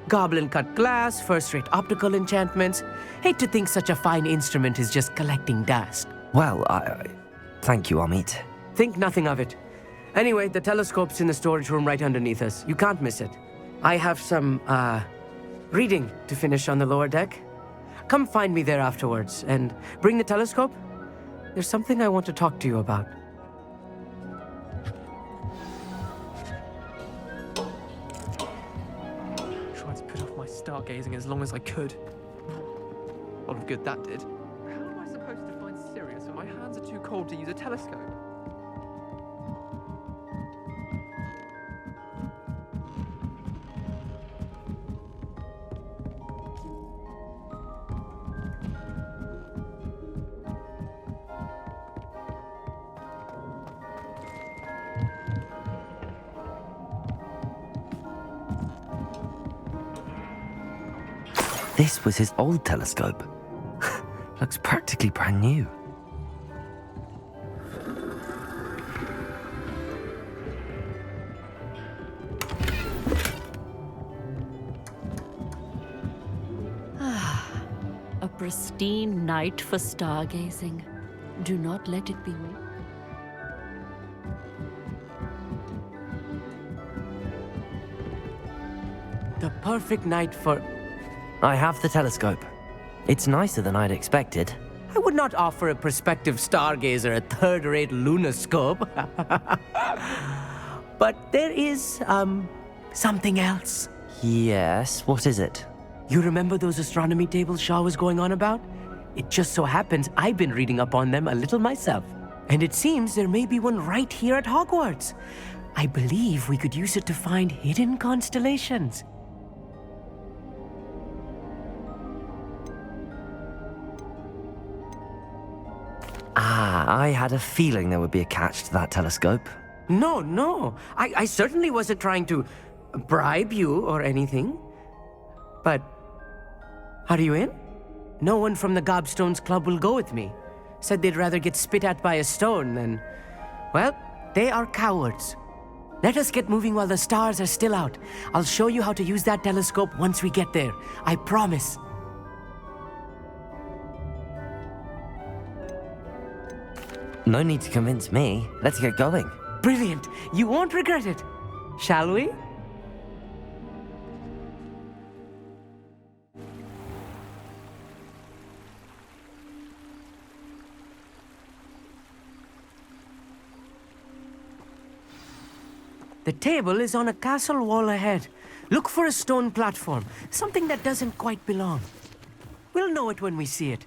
Goblin-cut glass, first-rate optical enchantments. Hate to think such a fine instrument is just collecting dust. Well, thank you, Amit. Think nothing of it. Anyway, the telescope's in the storage room right underneath us. You can't miss it. I have some, reading to finish on the lower deck. Come find me there afterwards, and bring the telescope. There's something I want to talk to you about. Tried to put off my stargazing as long as I could. A lot of good that did. How am I supposed to find Sirius when my hands are too cold to use a telescope? This was his old telescope. Looks practically brand new. A pristine night for stargazing. Do not let it be me. The perfect night for... I have the telescope. It's nicer than I'd expected. I would not offer a prospective stargazer a third-rate lunoscope. But there is, something else. Yes, what is it? You remember those astronomy tables Shaw was going on about? It just so happens I've been reading up on them a little myself. And it seems there may be one right here at Hogwarts. I believe we could use it to find hidden constellations. I had a feeling there would be a catch to that telescope. No. I certainly wasn't trying to bribe you or anything. But are you in? No one from the Gobstones Club will go with me. Said they'd rather get spit at by a stone than... Well, they are cowards. Let us get moving while the stars are still out. I'll show you how to use that telescope once we get there. I promise. No need to convince me. Let's get going. Brilliant. You won't regret it. Shall we? The table is on a castle wall ahead. Look for a stone platform, something that doesn't quite belong. We'll know it when we see it.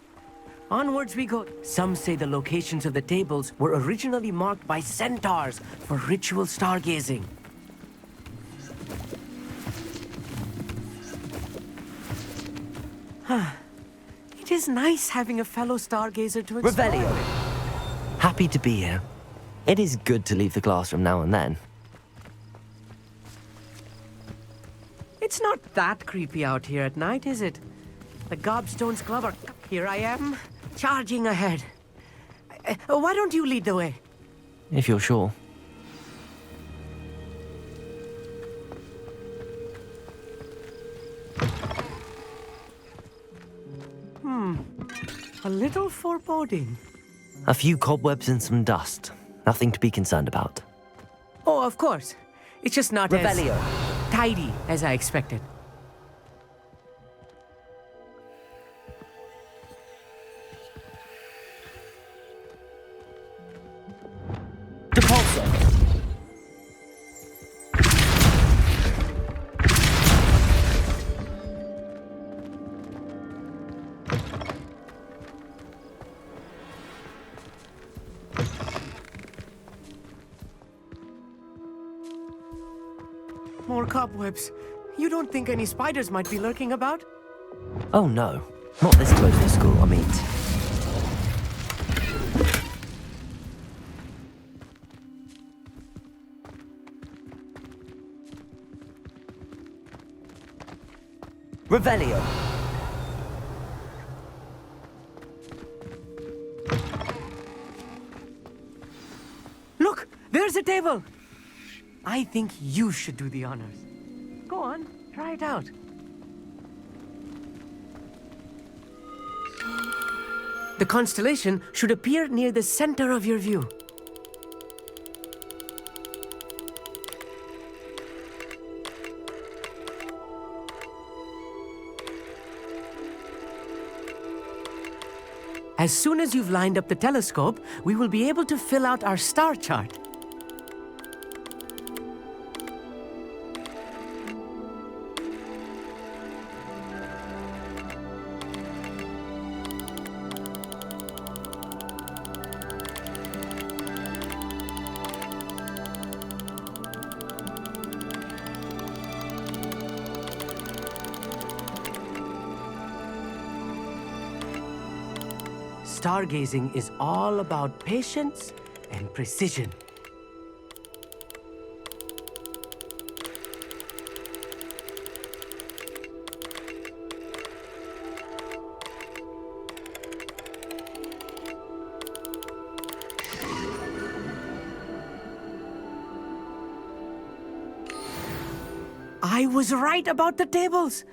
Onwards we go. Some say the locations of the tables were originally marked by centaurs for ritual stargazing. It is nice having a fellow stargazer to explore. Revelio. Happy to be here. It is good to leave the classroom now and then. It's not that creepy out here at night, is it? The Gobstones Club are... Here I am, charging ahead. Why don't you lead the way? If you're sure. A little foreboding. A few cobwebs and some dust. Nothing to be concerned about. Oh, of course. It's just not Revelio. as tidy as I expected. More cobwebs. You don't think any spiders might be lurking about? Oh no. Not this close to school, I mean. Revelio. Look! There's a table! I think you should do the honors. Go on, try it out. The constellation should appear near the center of your view. As soon as you've lined up the telescope, we will be able to fill out our star chart. Stargazing is all about patience and precision. I was right about the tables.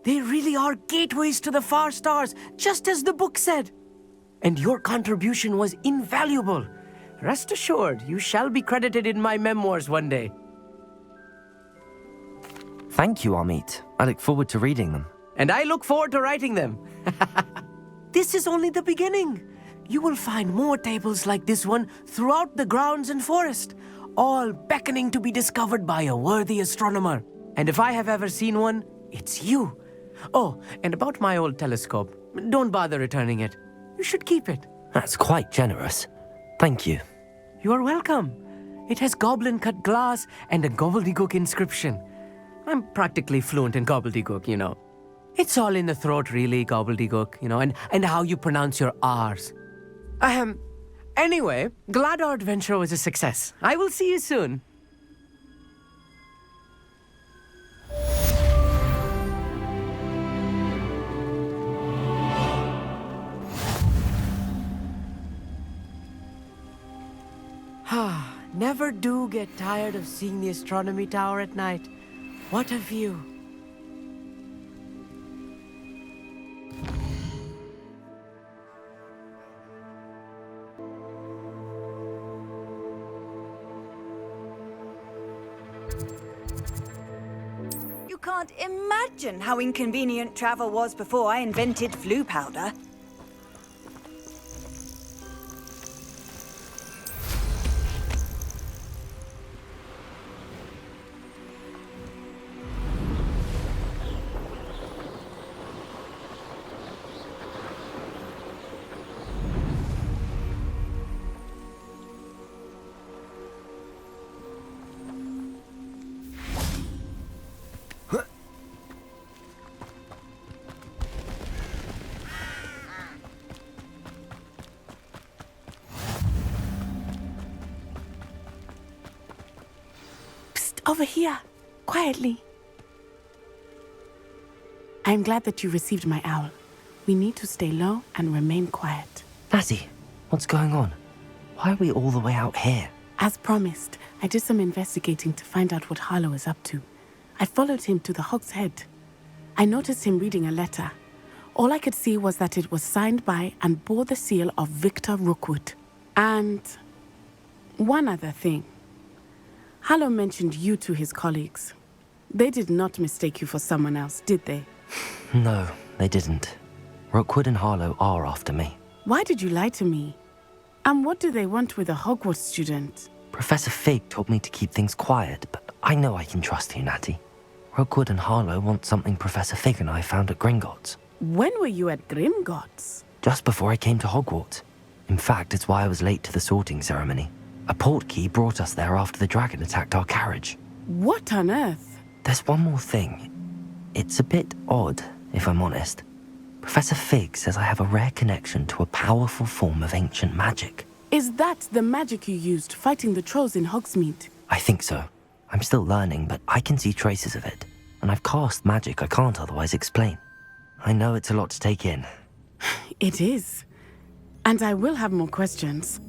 They really are gateways to the far stars, just as the book said. And your contribution was invaluable. Rest assured, you shall be credited in my memoirs one day. Thank you, Amit. I look forward to reading them. And I look forward to writing them. This is only the beginning. You will find more tables like this one throughout the grounds and forest, all beckoning to be discovered by a worthy astronomer. And if I have ever seen one, it's you. Oh, and about my old telescope, don't bother returning it. You should keep it. That's quite generous. Thank you. You are welcome. It has goblin-cut glass and a gobbledygook inscription. I'm practically fluent in gobbledygook, you know. It's all in the throat, really, gobbledygook, you know, and how you pronounce your R's. Anyway, glad our adventure was a success. I will see you soon. Never do get tired of seeing the astronomy tower at night. What a view. You can't imagine how inconvenient travel was before I invented flu powder. Over here, quietly. I'm glad that you received my owl. We need to stay low and remain quiet. Natty, what's going on? Why are we all the way out here? As promised, I did some investigating to find out what Harlow is up to. I followed him to the Hog's Head. I noticed him reading a letter. All I could see was that it was signed by and bore the seal of Victor Rookwood. And one other thing. Harlow mentioned you to his colleagues. They did not mistake you for someone else, did they? No, they didn't. Rookwood and Harlow are after me. Why did you lie to me? And what do they want with a Hogwarts student? Professor Fig told me to keep things quiet, but I know I can trust you, Natty. Rookwood and Harlow want something Professor Fig and I found at Gringotts. When were you at Gringotts? Just before I came to Hogwarts. In fact, it's why I was late to the sorting ceremony. A portkey brought us there after the dragon attacked our carriage. What on earth? There's one more thing. It's a bit odd, if I'm honest. Professor Fig says I have a rare connection to a powerful form of ancient magic. Is that the magic you used fighting the trolls in Hogsmeade? I think so. I'm still learning, but I can see traces of it. And I've cast magic I can't otherwise explain. I know it's a lot to take in. It is. And I will have more questions.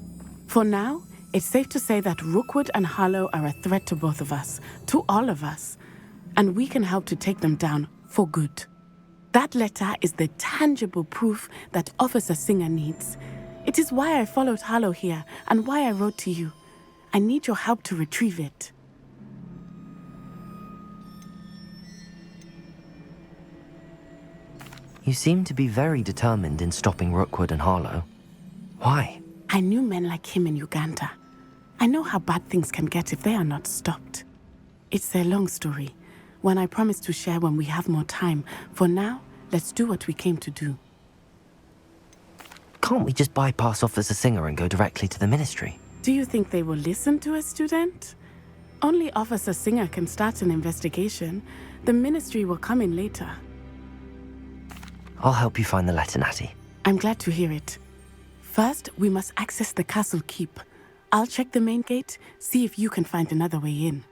For now, it's safe to say that Rookwood and Harlow are a threat to both of us, to all of us, and we can help to take them down for good. That letter is the tangible proof that Officer Singer needs. It is why I followed Harlow here and why I wrote to you. I need your help to retrieve it. You seem to be very determined in stopping Rookwood and Harlow. Why? I knew men like him in Uganda. I know how bad things can get if they are not stopped. It's a long story, one I promise to share when we have more time. For now, let's do what we came to do. Can't we just bypass Officer Singer and go directly to the Ministry? Do you think they will listen to a student? Only Officer Singer can start an investigation. The Ministry will come in later. I'll help you find the letter, Natty. I'm glad to hear it. First, we must access the castle keep. I'll check the main gate, see if you can find another way in.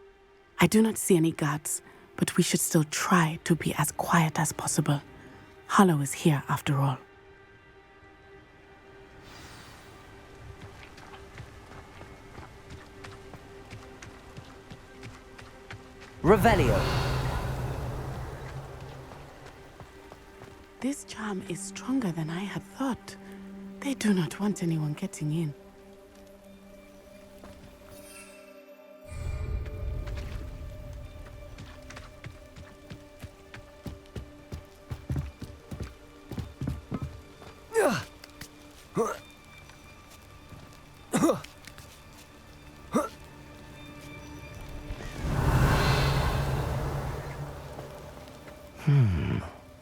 I do not see any guards, but we should still try to be as quiet as possible. Harlow is here after all. Revelio. This charm is stronger than I had thought. They do not want anyone getting in.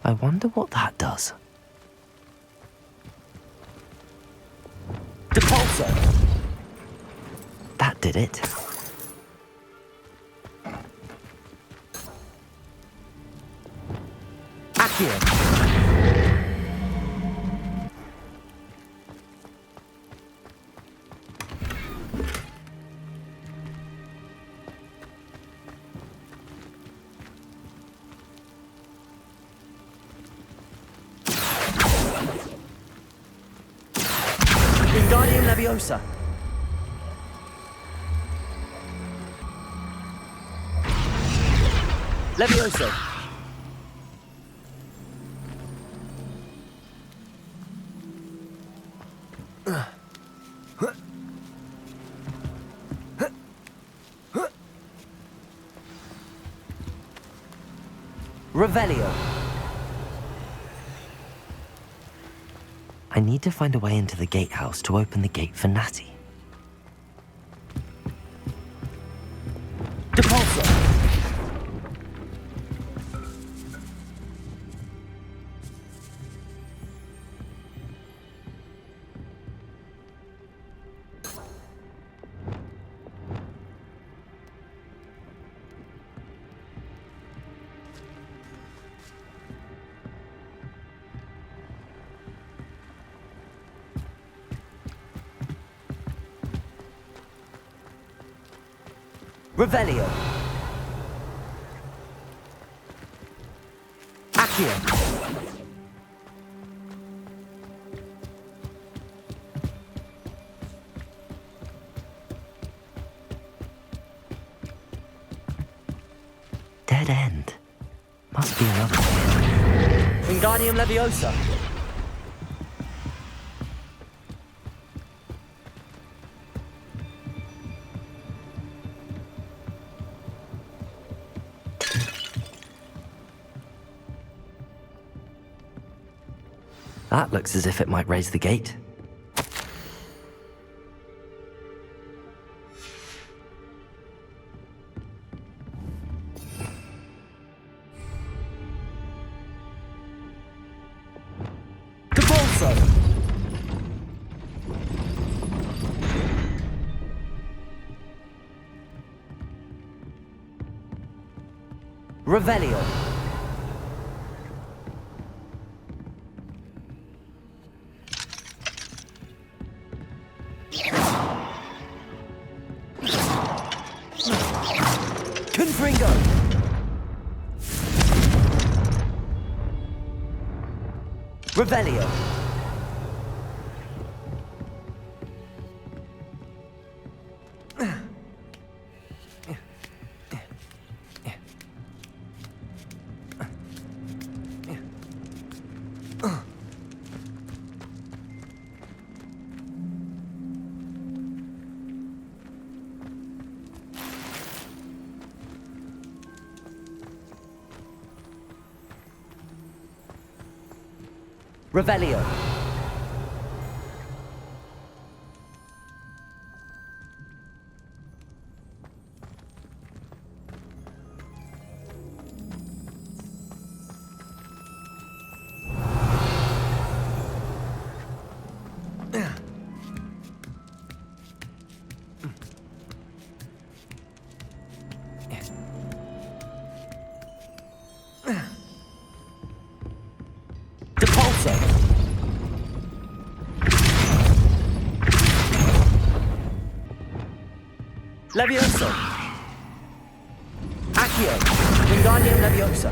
I wonder what that does. Depulso! That did it. Accio! Wingardium Leviosa. Leviosa. Revelio. I need to find a way into the gatehouse to open the gate for Natty. Depulso. Revelio. Accio. Dead end. Must be another way. Wingardium Leviosa. That looks as if it might raise the gate. Depulso. Revelio. Confringo. Revelio. Revelio. Depulso. Leviosa. Accio. Wingardium Leviosa.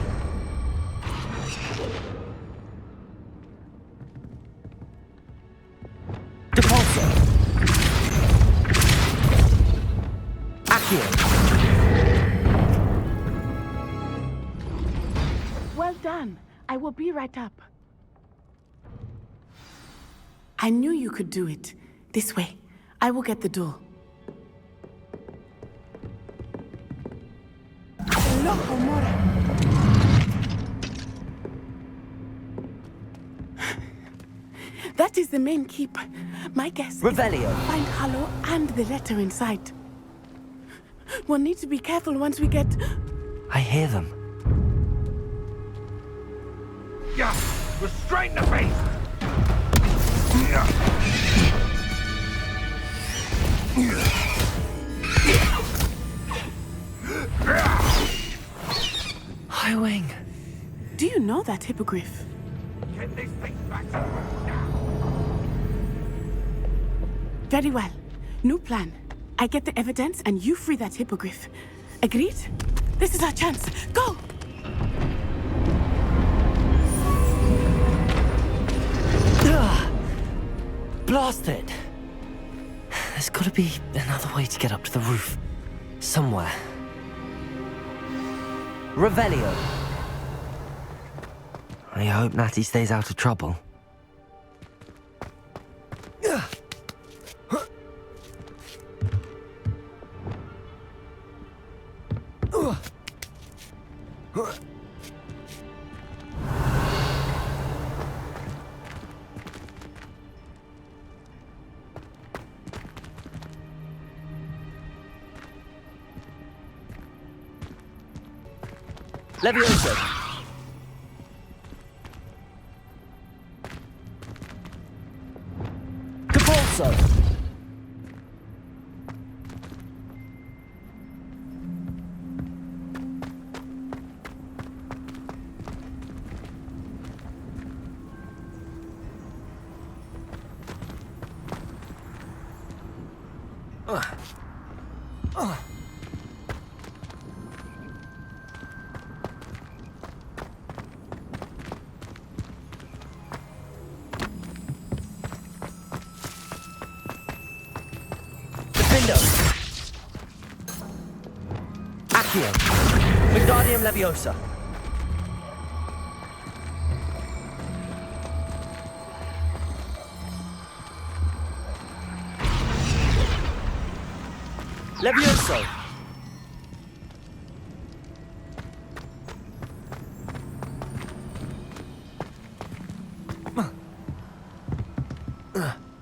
Depulso. Accio. Well done. I will be right up. I knew you could do it. This way. I will get the door. Loco, Mora. That is the main keep. My guess Revelio. is find Hollow and the letter inside. We'll need to be careful once we get... I hear them. Yeah, we're straight in the face. Highwing. Do you know that hippogriff? Get this thing back. Very well. New plan. I get the evidence and you free that hippogriff. Agreed? This is our chance. Go! Blast it! There's gotta be another way to get up to the roof. Somewhere. Revelio. I hope Natty stays out of trouble. Leviosa. Taqmص. Accio. Wingardium Leviosa. Levioso.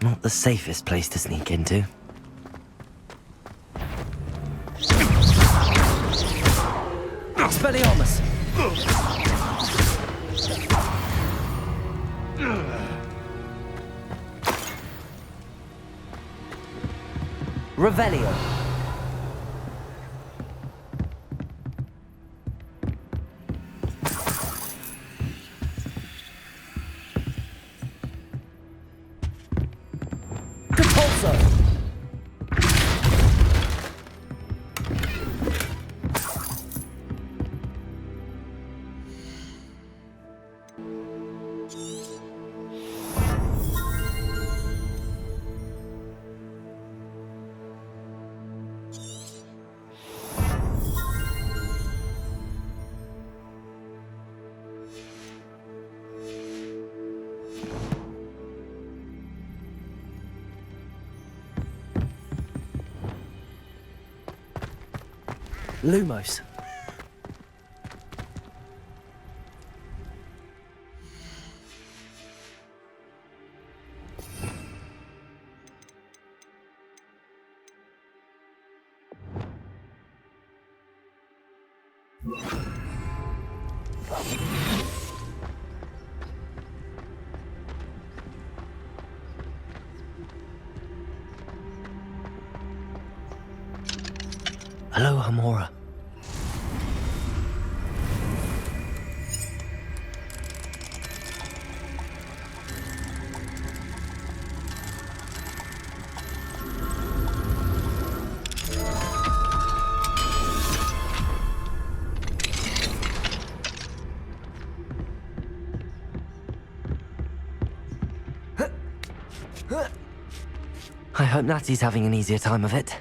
Not the safest place to sneak into. Expelliarmus! Revelio. Lumos. Aloha, Mora. I hope Natty's having an easier time of it.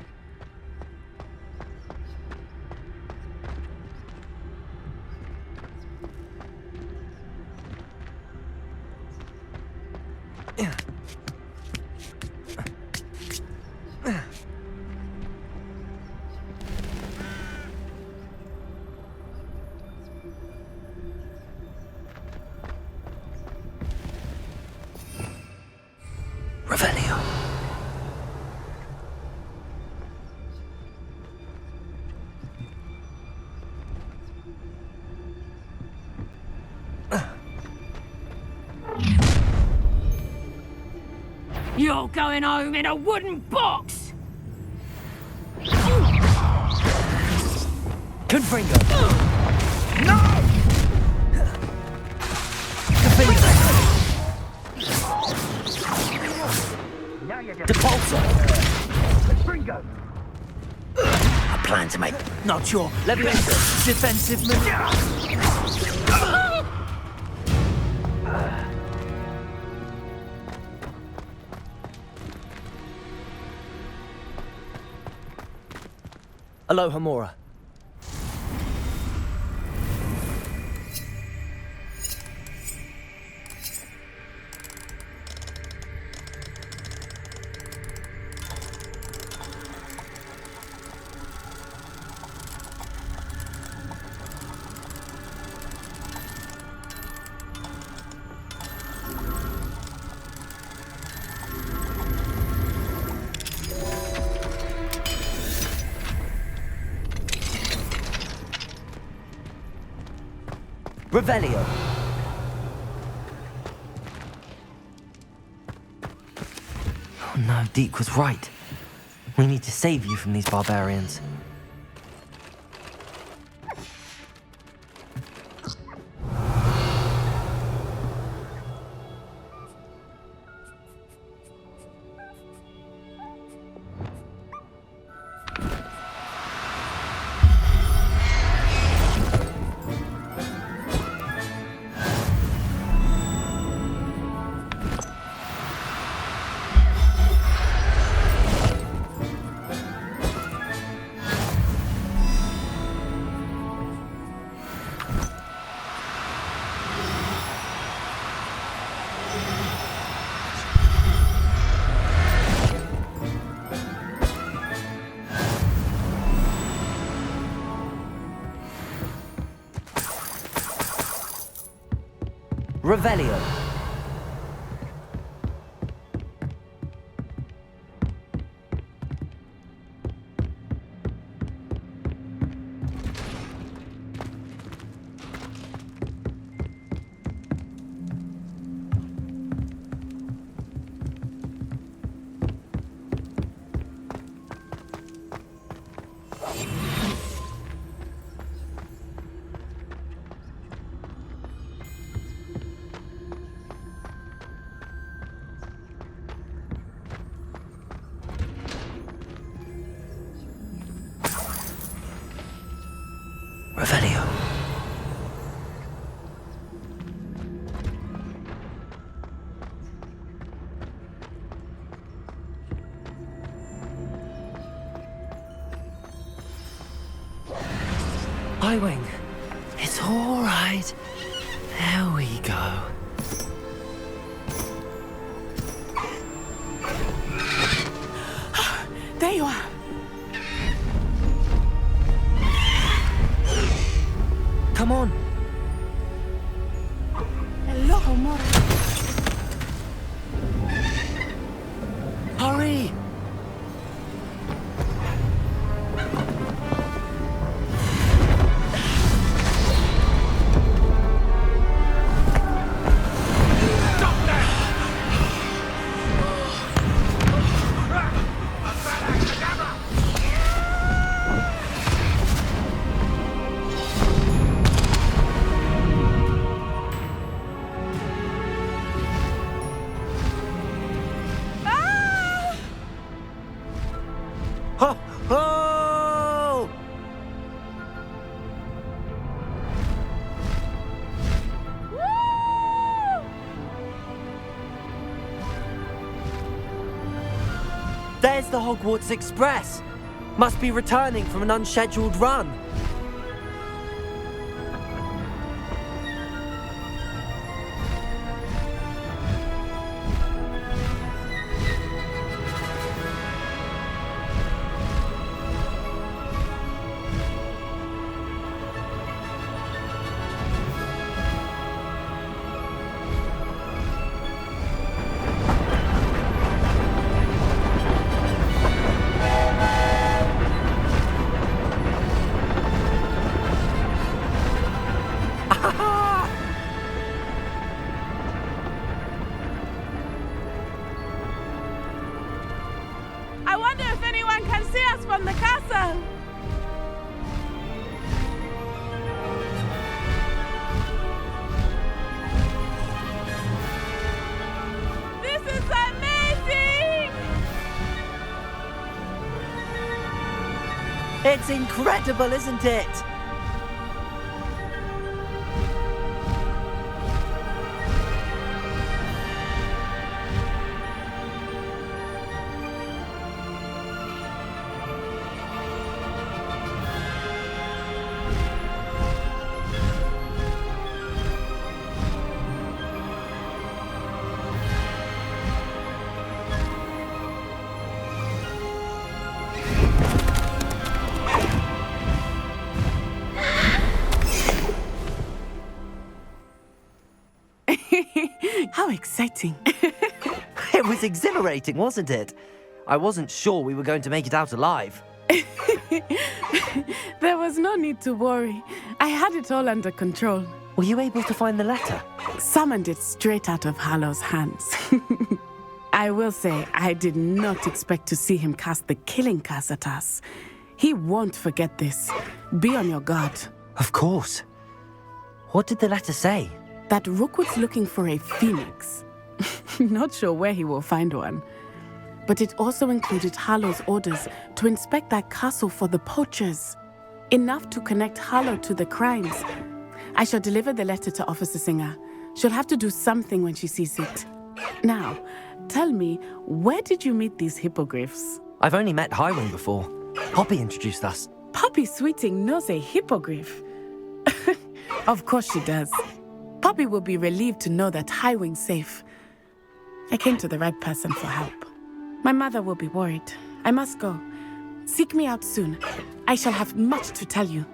You're going home in a wooden box! Confringo! No! Now you're just... Depulsor! Confringo! I plan to make... Not your leviator! Defensive move! Aloha Mora. Revelio. Oh no, Deke was right. We need to save you from these barbarians. Revelio. Revelio. Highwing. It's all right. There we go. There you are. Come on. Hello, Mora. Hurry. There's the Hogwarts Express. Must be returning from an unscheduled run. I wonder if anyone can see us from the castle. This is amazing! It's incredible, isn't it? How exciting. It was exhilarating, wasn't it? I wasn't sure we were going to make it out alive. There was no need to worry. I had it all under control. Were you able to find the letter? Summoned it straight out of Hallow's hands. I will say, I did not expect to see him cast the killing curse at us. He won't forget this. Be on your guard. Of course. What did the letter say? That Rookwood's looking for a phoenix. Not sure where he will find one. But it also included Hallow's orders to inspect that castle for the poachers. Enough to connect Hallow to the crimes. I shall deliver the letter to Officer Singer. She'll have to do something when she sees it. Now, tell me, where did you meet these hippogriffs? I've only met Highwing before. Poppy introduced us. Poppy Sweeting knows a hippogriff. Of course she does. Poppy will be relieved to know that Highwing's safe. I came to the right person for help. My mother will be worried. I must go. Seek me out soon. I shall have much to tell you.